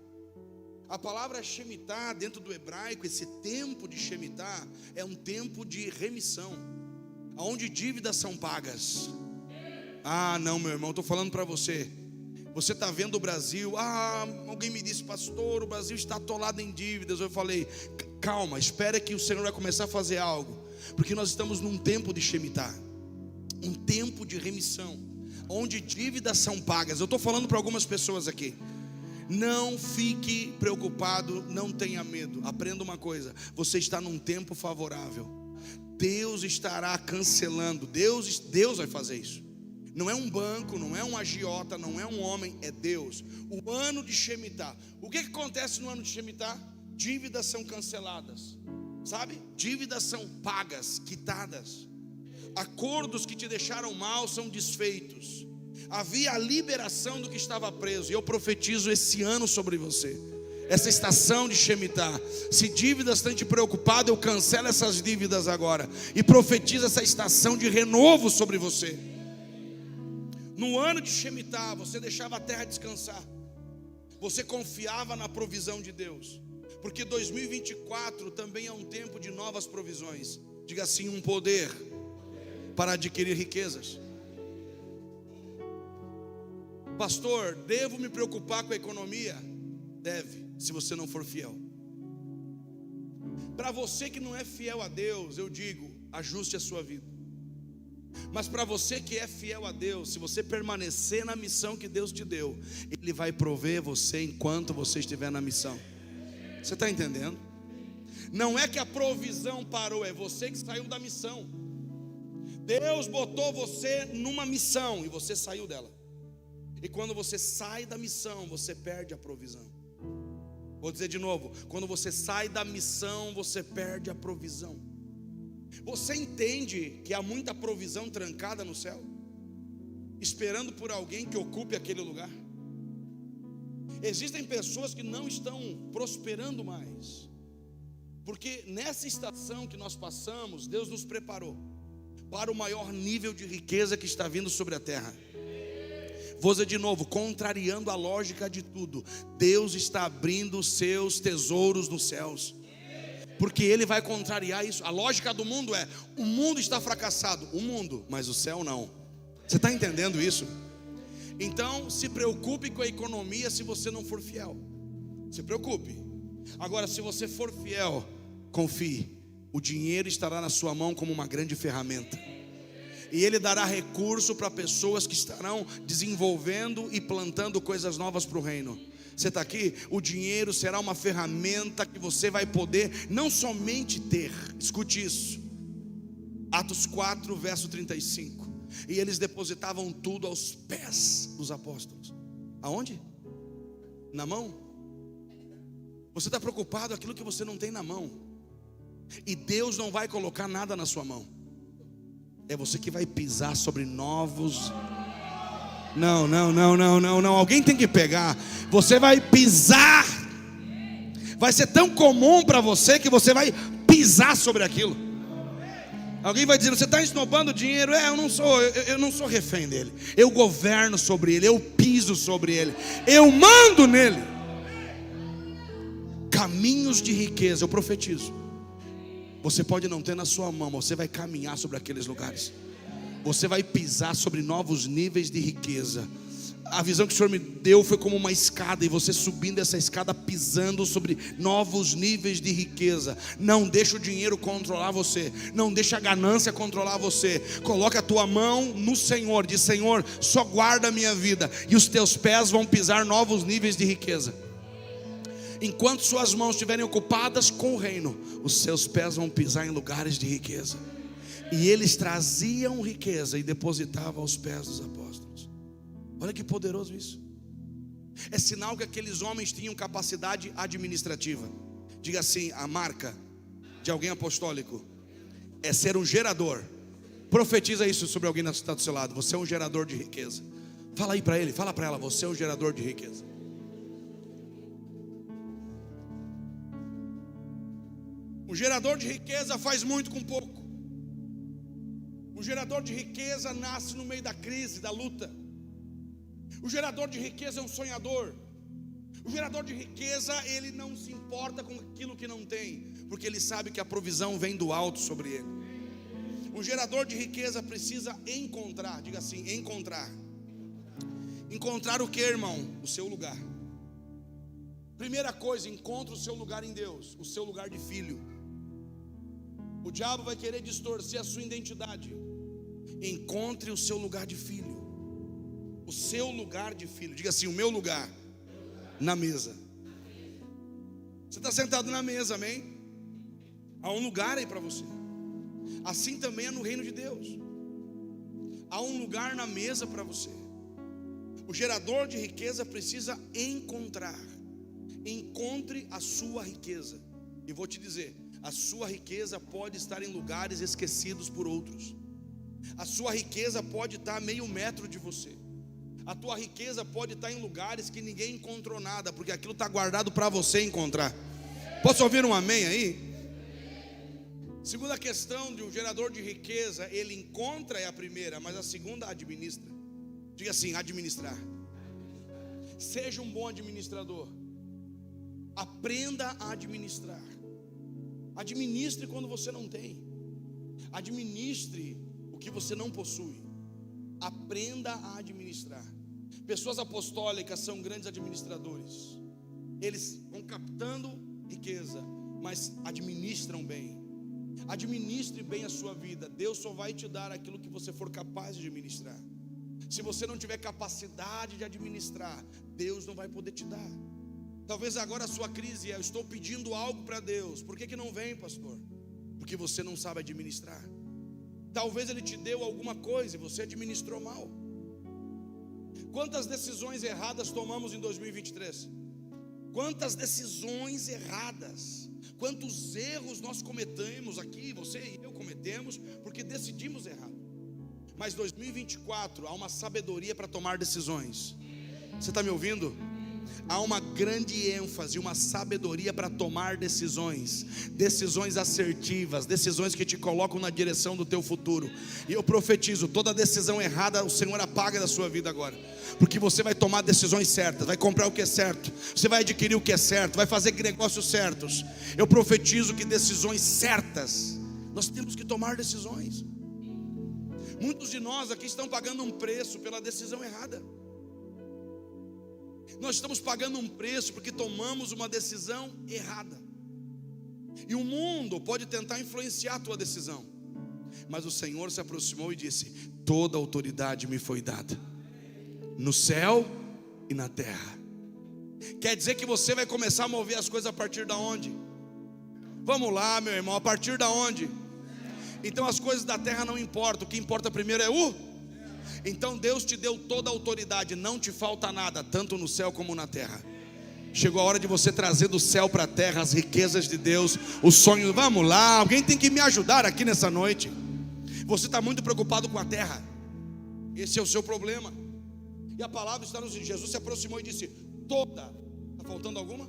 A palavra Shemitah, dentro do hebraico, esse tempo de Shemitah é um tempo de remissão, onde dívidas são pagas. Ah, não, meu irmão, estou falando para você. Você está vendo o Brasil. Alguém me disse: pastor, o Brasil está atolado em dívidas. Eu falei: calma, espera que o Senhor vai começar a fazer algo, porque nós estamos num tempo de Shemitah, um tempo de remissão, onde dívidas são pagas. Eu estou falando para algumas pessoas aqui: não fique preocupado, não tenha medo. Aprenda uma coisa: você está num tempo favorável. Deus estará cancelando. Deus vai fazer isso. Não é um banco, não é um agiota, não é um homem, é Deus. O ano de Shemitah. O que acontece no ano de Shemitah? Dívidas são canceladas, sabe? Dívidas são pagas, quitadas. Acordos que te deixaram mal são desfeitos. Havia a liberação do que estava preso. E eu profetizo esse ano sobre você, essa estação de Shemitah. Se dívidas têm te preocupado, eu cancelo essas dívidas agora e profetizo essa estação de renovo sobre você. No ano de Shemitah, você deixava a terra descansar. Você confiava na provisão de Deus. Porque 2024 também é um tempo de novas provisões. Diga assim: um poder para adquirir riquezas. Pastor, devo me preocupar com a economia? Deve, se você não for fiel. Para você que não é fiel a Deus, eu digo: ajuste a sua vida. Mas para você que é fiel a Deus, se você permanecer na missão que Deus te deu, Ele vai prover você enquanto você estiver na missão. Você está entendendo? Não é que a provisão parou, é você que saiu da missão. Deus botou você numa missão e você saiu dela. E quando você sai da missão, você perde a provisão. Vou dizer de novo: quando você sai da missão, você perde a provisão. Você entende que há muita provisão trancada no céu, esperando por alguém que ocupe aquele lugar? Existem pessoas que não estão prosperando mais, Porque nessa estação que nós passamos, Deus nos preparou para o maior nível de riqueza que está vindo sobre a terra. Vou dizer de novo, contrariando a lógica de tudo, Deus está abrindo os seus tesouros nos céus, porque Ele vai contrariar isso. A lógica do mundo é: o mundo está fracassado, o mundo, mas o céu não. Você está entendendo isso? Então se preocupe com a economia se você não for fiel. Se preocupe. Agora, se você for fiel, confie, o dinheiro estará na sua mão como uma grande ferramenta, e Ele dará recurso para pessoas que estarão desenvolvendo e plantando coisas novas para o reino. Você está aqui? O dinheiro será uma ferramenta que você vai poder não somente ter. Escute isso, Atos 4, verso 35. E eles depositavam tudo aos pés dos apóstolos. Aonde? Na mão. Você está preocupado com aquilo que você não tem na mão, e Deus não vai colocar nada na sua mão. É você que vai pisar sobre novos. Não. Alguém tem que pegar. Você vai pisar. Vai ser tão comum para você que você vai pisar sobre aquilo. Alguém vai dizer: você está esnobando o dinheiro. Eu não sou refém dele. Eu governo sobre ele. Eu piso sobre ele. Eu mando nele. Caminhos de riqueza, eu profetizo. Você pode não ter na sua mão, mas você vai caminhar sobre aqueles lugares. Você vai pisar sobre novos níveis de riqueza. A visão que o Senhor me deu foi como uma escada, e você subindo essa escada, pisando sobre novos níveis de riqueza. Não deixa o dinheiro controlar você. Não deixa a ganância controlar você. Coloca a tua mão no Senhor. Diz: Senhor, só guarda a minha vida, e os teus pés vão pisar novos níveis de riqueza. Enquanto suas mãos estiverem ocupadas com o reino, os seus pés vão pisar em lugares de riqueza. E eles traziam riqueza e depositavam aos pés dos apóstolos. Olha que poderoso isso. É sinal que aqueles homens tinham capacidade administrativa. Diga assim: a marca de alguém apostólico é ser um gerador. Profetiza isso sobre alguém que está do seu lado. Você é um gerador de riqueza. Fala aí para ele, fala para ela: você é um gerador de riqueza. O gerador de riqueza faz muito com pouco. O gerador de riqueza nasce no meio da crise, da luta. O gerador de riqueza é um sonhador. O gerador de riqueza, ele não se importa com aquilo que não tem, porque ele sabe que a provisão vem do alto sobre ele. Um gerador de riqueza precisa encontrar, diga assim: encontrar. Encontrar o que, irmão? O seu lugar. Primeira coisa, encontre o seu lugar em Deus, o seu lugar de filho. O diabo vai querer distorcer a sua identidade. Encontre o seu lugar de filho. O seu lugar de filho. Diga assim: o meu lugar na mesa. Você está sentado na mesa, amém? Há um lugar aí para você. Assim também é no reino de Deus. Há um lugar na mesa para você. O gerador de riqueza precisa encontrar. Encontre a sua riqueza. E vou te dizer, a sua riqueza pode estar em lugares esquecidos por outros. A sua riqueza pode estar a meio metro de você. A tua riqueza pode estar em lugares que ninguém encontrou nada, porque aquilo está guardado para você encontrar. Posso ouvir um amém aí? Segunda questão de um gerador de riqueza: ele encontra é a primeira, mas a segunda administra. Diga assim: administrar. Seja um bom administrador. Aprenda a administrar. Administre quando você não tem. Administre o que você não possui. Aprenda a administrar. Pessoas apostólicas são grandes administradores. Eles vão captando riqueza, mas administram bem. Administre bem a sua vida. Deus só vai te dar aquilo que você for capaz de administrar. Se você não tiver capacidade de administrar, Deus não vai poder te dar. Talvez agora a sua crise é: eu estou pedindo algo para Deus. Por que não vem, pastor? Porque você não sabe administrar. Talvez Ele te deu alguma coisa e você administrou mal. Quantas decisões erradas tomamos em 2023? Quantas decisões erradas? Quantos erros nós cometemos aqui, você e eu cometemos, porque decidimos errado. Mas 2024 há uma sabedoria para tomar decisões. Você está me ouvindo? há uma grande ênfase, uma sabedoria para tomar decisões assertivas, decisões que te colocam na direção do teu futuro. E eu profetizo, toda decisão errada o Senhor apaga da sua vida agora, porque você vai tomar decisões certas, vai comprar o que é certo, você vai adquirir o que é certo, vai fazer negócios certos. Eu profetizo que decisões certas, nós temos que tomar decisões. Muitos de nós aqui estão pagando um preço pela decisão errada. Nós estamos pagando um preço porque tomamos uma decisão errada. E o mundo pode tentar influenciar a tua decisão, mas o Senhor se aproximou e disse: toda autoridade me foi dada, no céu e na terra. Quer dizer que você vai começar a mover as coisas a partir da onde? Vamos lá, meu irmão, a partir da onde? Então as coisas da terra não importam, o que importa primeiro é o... Então Deus te deu toda a autoridade, não te falta nada, tanto no céu como na terra. Chegou a hora de você trazer do céu para a terra as riquezas de Deus, os sonhos. Vamos lá, alguém tem que me ajudar aqui nessa noite. Você está muito preocupado com a terra, esse é o seu problema. E a palavra está nos... Jesus se aproximou e disse: toda. Está faltando alguma?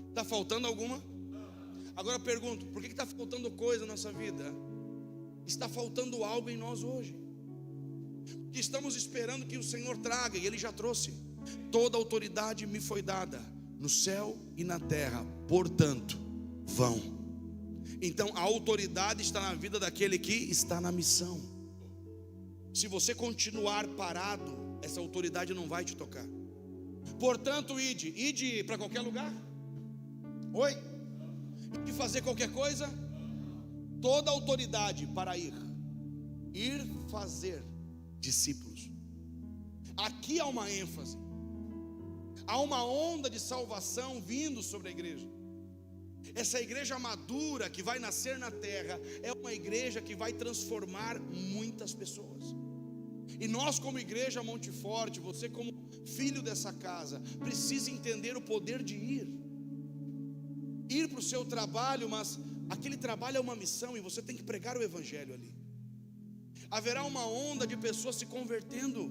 Está faltando alguma? Agora eu pergunto, por que está faltando coisa na nossa vida? Está faltando algo em nós hoje, que estamos esperando que o Senhor traga, e Ele já trouxe. Toda autoridade me foi dada, no céu e na terra, portanto, vão. Então a autoridade está na vida daquele que está na missão. Se você continuar parado, essa autoridade não vai te tocar. Portanto, ide para qualquer lugar? Oi? De fazer qualquer coisa? Toda autoridade para ir fazer discípulos. Aqui há uma ênfase, há uma onda de salvação vindo sobre a igreja. Essa igreja madura que vai nascer na terra é uma igreja que vai transformar muitas pessoas. E nós, como igreja Monte Forte, você como filho dessa casa, precisa entender o poder de ir para o seu trabalho, mas aquele trabalho é uma missão e você tem que pregar o evangelho ali. Haverá uma onda de pessoas se convertendo,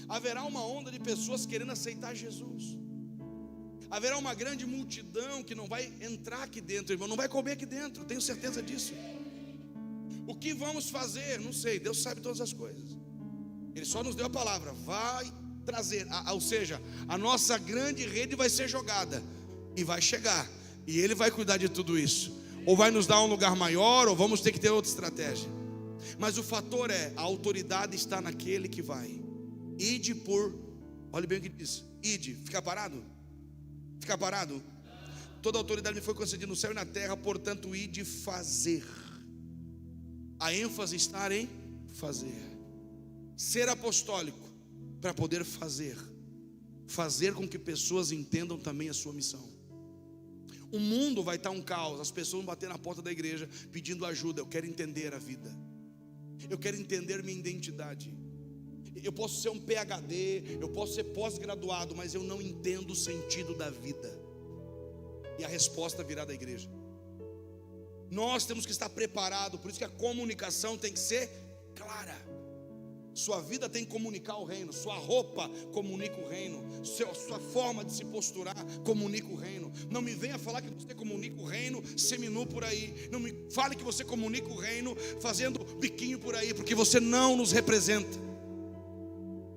haverá uma onda de pessoas querendo aceitar Jesus, haverá uma grande multidão que não vai entrar aqui dentro, irmão, não vai comer aqui dentro, tenho certeza disso. O que vamos fazer? Não sei, Deus sabe todas as coisas. Ele só nos deu a palavra, vai trazer, ou seja, a nossa grande rede vai ser jogada e vai chegar, e Ele vai cuidar de tudo isso. Ou vai nos dar um lugar maior, ou vamos ter que ter outra estratégia. Mas o fator é, a autoridade está naquele que vai. Ide por, olha bem o que diz, ide, fica parado? Fica parado? Toda autoridade me foi concedida no céu e na terra, portanto ide fazer. A ênfase está em fazer. Ser apostólico, para poder fazer com que pessoas entendam também a sua missão. O mundo vai estar um caos, as pessoas vão bater na porta da igreja pedindo ajuda. Eu quero entender a vida, eu quero entender minha identidade. Eu posso ser um PhD, eu posso ser pós-graduado, mas eu não entendo o sentido da vida. E a resposta virá da igreja. Nós temos que estar preparados, por isso que a comunicação tem que ser clara. Sua vida tem que comunicar o reino, sua roupa comunica o reino, sua forma de se posturar comunica o reino. Não me venha falar que você comunica o reino seminu por aí. Não me fale que você comunica o reino fazendo biquinho por aí, porque você não nos representa.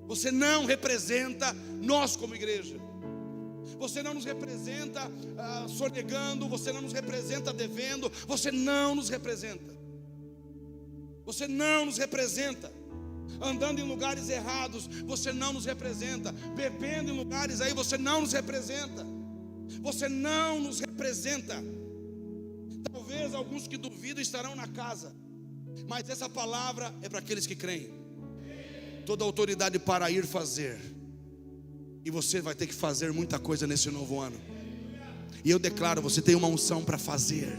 Você não representa nós como igreja. Você não nos representa sonegando, você não nos representa devendo, você não nos representa. Você não nos representa andando em lugares errados, você não nos representa. Bebendo em lugares aí, você não nos representa. Você não nos representa. Talvez alguns que duvidam estarão na casa, mas essa palavra é para aqueles que creem. Toda autoridade para ir fazer. E você vai ter que fazer muita coisa nesse novo ano. E eu declaro, você tem uma unção para fazer.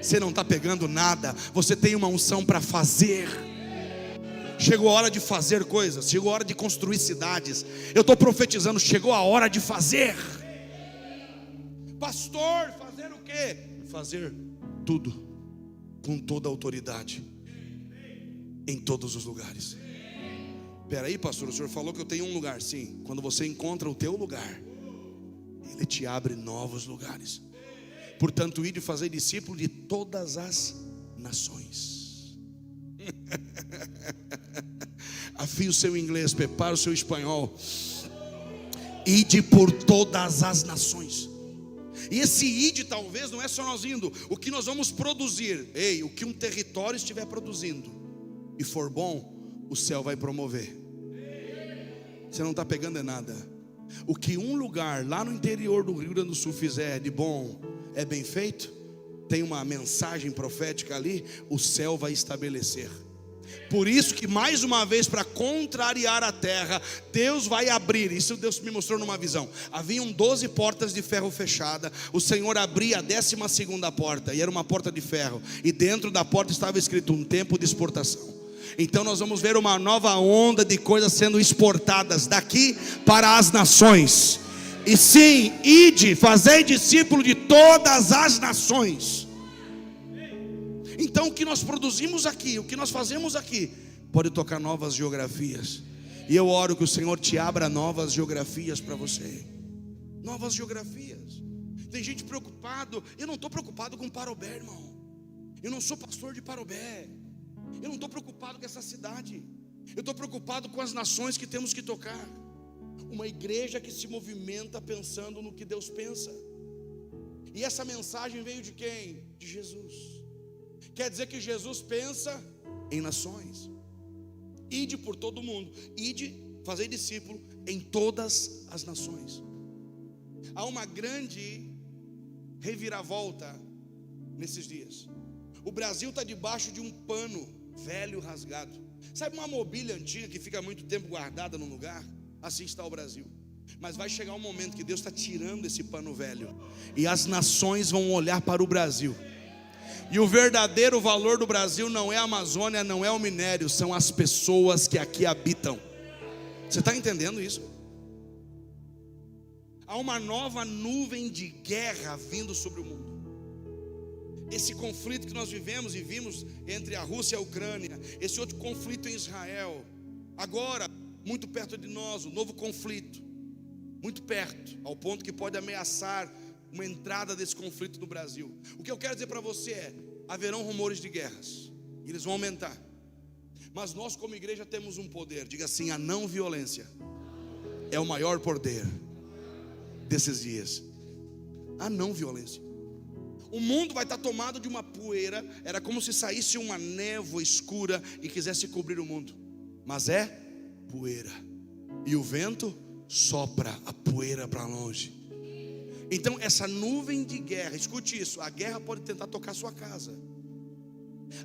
Você não está pegando nada, você tem uma unção para fazer. Chegou a hora de fazer coisas, chegou a hora de construir cidades. Eu estou profetizando, chegou a hora de fazer. Pastor, fazer o quê? Fazer tudo, com toda a autoridade, em todos os lugares. Peraí, pastor, o senhor falou que eu tenho um lugar. Sim, quando você encontra o teu lugar, Ele te abre novos lugares. Portanto, ide fazer discípulo de todas as nações. Afie o seu inglês, prepare o seu espanhol. Ide por todas as nações. E esse ide talvez não é só nós indo. O que nós vamos produzir, o que um território estiver produzindo e for bom, o céu vai promover. Você não está pegando é nada. O que um lugar lá no interior do Rio Grande do Sul fizer de bom, é bem feito, tem uma mensagem profética ali, o céu vai estabelecer. Por isso que mais uma vez, para contrariar a terra, Deus vai abrir. Isso Deus me mostrou numa visão. Haviam 12 portas de ferro fechada. O Senhor abria a 12ª porta, e era uma porta de ferro, e dentro da porta estava escrito um tempo de exportação. Então nós vamos ver uma nova onda de coisas sendo exportadas daqui para as nações. E sim, ide, fazei discípulo de todas as nações. Então o que nós produzimos aqui, o que nós fazemos aqui, pode tocar novas geografias. E eu oro que o Senhor te abra novas geografias para você. Novas geografias. Tem gente preocupado. Eu não estou preocupado com Parobé, irmão. Eu não sou pastor de Parobé. Eu não estou preocupado com essa cidade. Eu estou preocupado com as nações que temos que tocar. Uma igreja que se movimenta pensando no que Deus pensa. E essa mensagem veio de quem? De Jesus. Quer dizer que Jesus pensa em nações. Ide por todo o mundo. Ide, fazei discípulo em todas as nações. Há uma grande reviravolta nesses dias. O Brasil está debaixo de um pano velho rasgado. Sabe uma mobília antiga que fica muito tempo guardada num lugar? Assim está o Brasil. Mas vai chegar um momento que Deus está tirando esse pano velho, e as nações vão olhar para o Brasil. E o verdadeiro valor do Brasil não é a Amazônia, não é o minério, são as pessoas que aqui habitam. Você está entendendo isso? Há uma nova nuvem de guerra vindo sobre o mundo. Esse conflito que nós vivemos e vimos entre a Rússia e a Ucrânia, esse outro conflito em Israel, agora, muito perto de nós, um novo conflito, muito perto, ao ponto que pode ameaçar uma entrada desse conflito no Brasil. O que eu quero dizer para você é: haverão rumores de guerras, e eles vão aumentar. Mas nós como igreja temos um poder. Diga assim: a não violência é o maior poder desses dias. A não violência. O mundo vai estar tomado de uma poeira. Era como se saísse uma névoa escura e quisesse cobrir o mundo. Mas é poeira. E o vento sopra a poeira para longe. Então essa nuvem de guerra, escute isso: a guerra pode tentar tocar sua casa.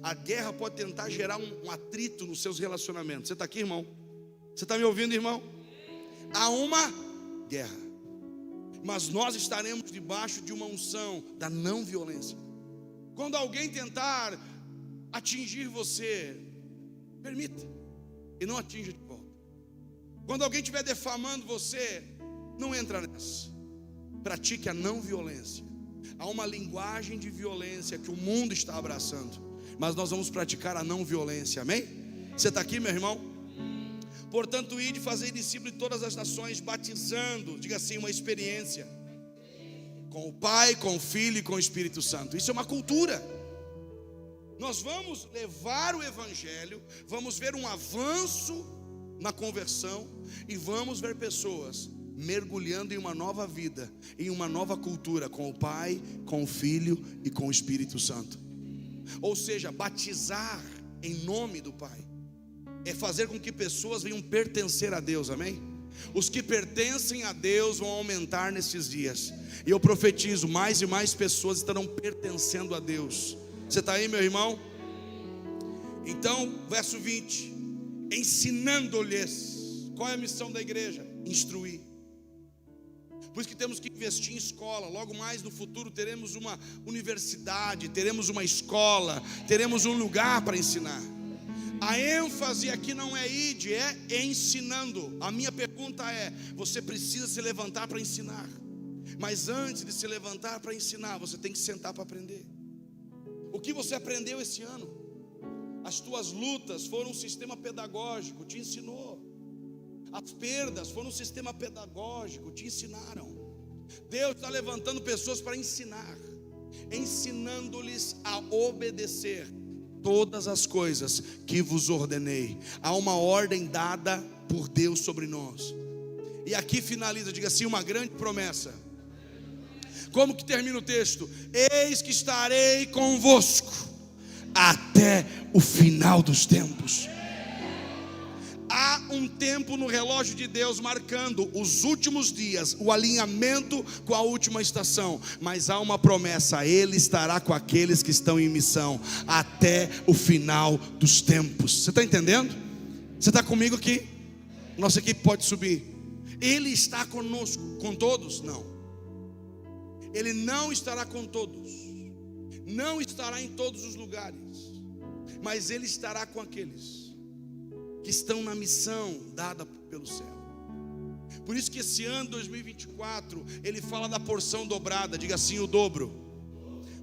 A guerra pode tentar gerar um atrito nos seus relacionamentos. Você está aqui, irmão? Você está me ouvindo, irmão? Há uma guerra. Mas nós estaremos debaixo de uma unção da não violência. Quando alguém tentar atingir você, permita, e não atinja de volta. Quando alguém estiver defamando você, não entra nessa. Pratique a não violência. Há uma linguagem de violência que o mundo está abraçando, mas nós vamos praticar a não violência, amém? Você está aqui, meu irmão? Portanto, ide fazer discípulo de todas as nações, batizando, diga assim, uma experiência com o Pai, com o Filho e com o Espírito Santo. Isso é uma cultura. Nós vamos levar o Evangelho, vamos ver um avanço na conversão, e vamos ver pessoas mergulhando em uma nova vida, em uma nova cultura, com o Pai, com o Filho e com o Espírito Santo. Ou seja, batizar em nome do Pai é fazer com que pessoas venham pertencer a Deus, amém? Os que pertencem a Deus vão aumentar nesses dias, e eu profetizo, mais e mais pessoas estarão pertencendo a Deus. Você está aí, meu irmão? Então, verso 20: ensinando-lhes. Qual é a missão da igreja? Instruir. Por isso que temos que investir em escola. Logo mais no futuro teremos uma universidade, teremos uma escola, teremos um lugar para ensinar. A ênfase aqui não é ide, é ensinando. A minha pergunta é: você precisa se levantar para ensinar, mas antes de se levantar para ensinar, você tem que sentar para aprender. O que você aprendeu esse ano? As tuas lutas foram um sistema pedagógico, te ensinou. As perdas foram no sistema pedagógico, te ensinaram. Deus está levantando pessoas para ensinar, ensinando-lhes a obedecer todas as coisas que vos ordenei. Há uma ordem dada por Deus sobre nós. E aqui finaliza, diga assim, uma grande promessa. Como que termina o texto? Eis que estarei convosco até o final dos tempos. Há um tempo no relógio de Deus marcando os últimos dias, o alinhamento com a última estação. Mas há uma promessa: Ele estará com aqueles que estão em missão até o final dos tempos. Você está entendendo? Você está comigo aqui? Nossa equipe pode subir. Ele está conosco, com todos? Não. Ele não estará com todos, não estará em todos os lugares, mas Ele estará com aqueles que estão na missão dada pelo céu. Por isso que esse ano 2024 Ele fala da porção dobrada. Diga assim, o dobro.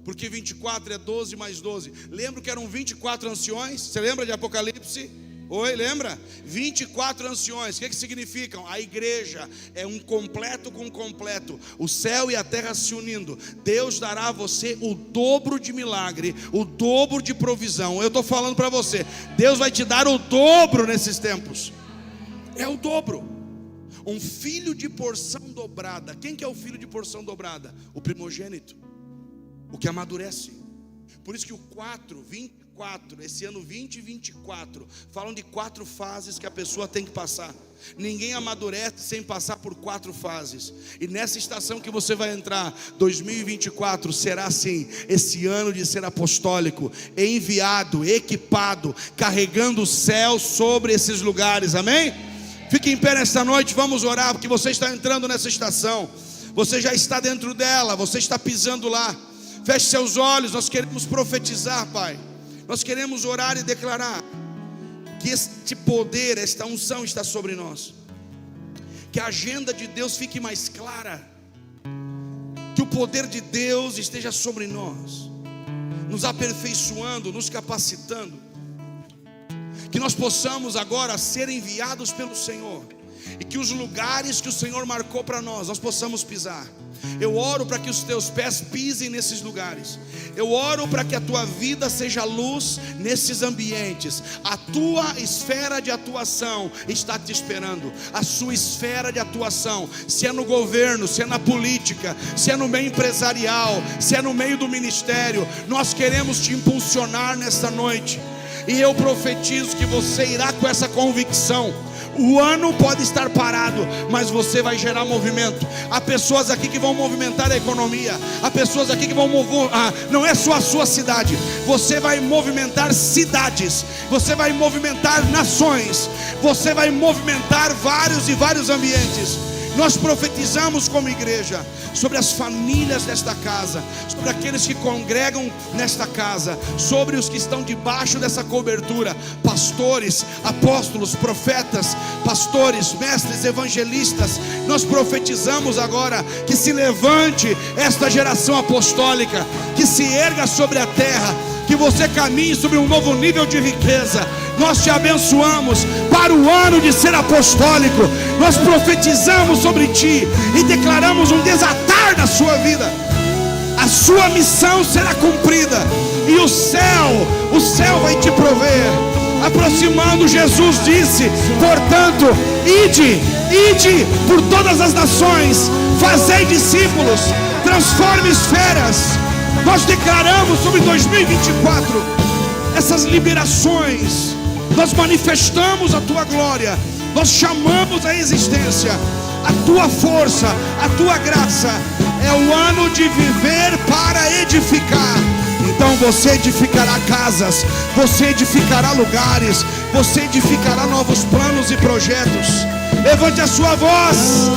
Porque 24 é 12 mais 12. Lembra que eram 24 anciões? Você lembra de Apocalipse? Oi, lembra? 24 anciões. O que significam? A igreja é um completo com completo. O céu e a terra se unindo. Deus dará a você o dobro de milagre, o dobro de provisão. Eu estou falando para você, Deus vai te dar o dobro nesses tempos. É o dobro. Um filho de porção dobrada. Quem que é o filho de porção dobrada? O primogênito, o que amadurece. Por isso que o 24, esse ano 2024, falam de 4 fases que a pessoa tem que passar. Ninguém amadurece sem passar por 4 fases. E nessa estação que você vai entrar, 2024, será assim, esse ano de ser apostólico, enviado, equipado, carregando o céu sobre esses lugares, amém? Fique em pé nesta noite, vamos orar, porque você está entrando nessa estação, você já está dentro dela, você está pisando lá. Feche seus olhos, nós queremos profetizar, Pai. Nós queremos orar e declarar que este poder, esta unção está sobre nós. Que a agenda de Deus fique mais clara. Que o poder de Deus esteja sobre nós, nos aperfeiçoando, nos capacitando. Que nós possamos agora ser enviados pelo Senhor. E que os lugares que o Senhor marcou para nós possamos pisar. Eu oro para que os teus pés pisem nesses lugares. Eu oro para que a tua vida seja luz nesses ambientes. A tua esfera de atuação está te esperando. A sua esfera de atuação, se é no governo, se é na política, se é no meio empresarial, se é no meio do ministério, nós queremos te impulsionar nesta noite. E eu profetizo que você irá com essa convicção. O ano pode estar parado, mas você vai gerar movimento. Há pessoas aqui que vão movimentar a economia. Há pessoas aqui que vão não é só a sua cidade. Você vai movimentar cidades. Você vai movimentar nações. Você vai movimentar vários ambientes. Nós profetizamos como igreja sobre as famílias desta casa, sobre aqueles que congregam nesta casa, sobre os que estão debaixo dessa cobertura, pastores, apóstolos, profetas, pastores, mestres, evangelistas. Nós profetizamos agora que se levante esta geração apostólica, que se erga sobre a terra, que você caminhe sobre um novo nível de riqueza. Nós te abençoamos para o ano de ser apostólico. Nós profetizamos sobre ti e declaramos um desatar na sua vida. A sua missão será cumprida e o céu vai te prover. Aproximando, Jesus disse: portanto, ide por todas as nações, fazei discípulos, transforme esferas. Nós declaramos sobre 2024 essas liberações. Nós manifestamos a tua glória. Nós chamamos a existência a tua força, a tua graça. É o ano de viver para edificar. Então você edificará casas, você edificará lugares, você edificará novos planos e projetos. Levante a sua voz.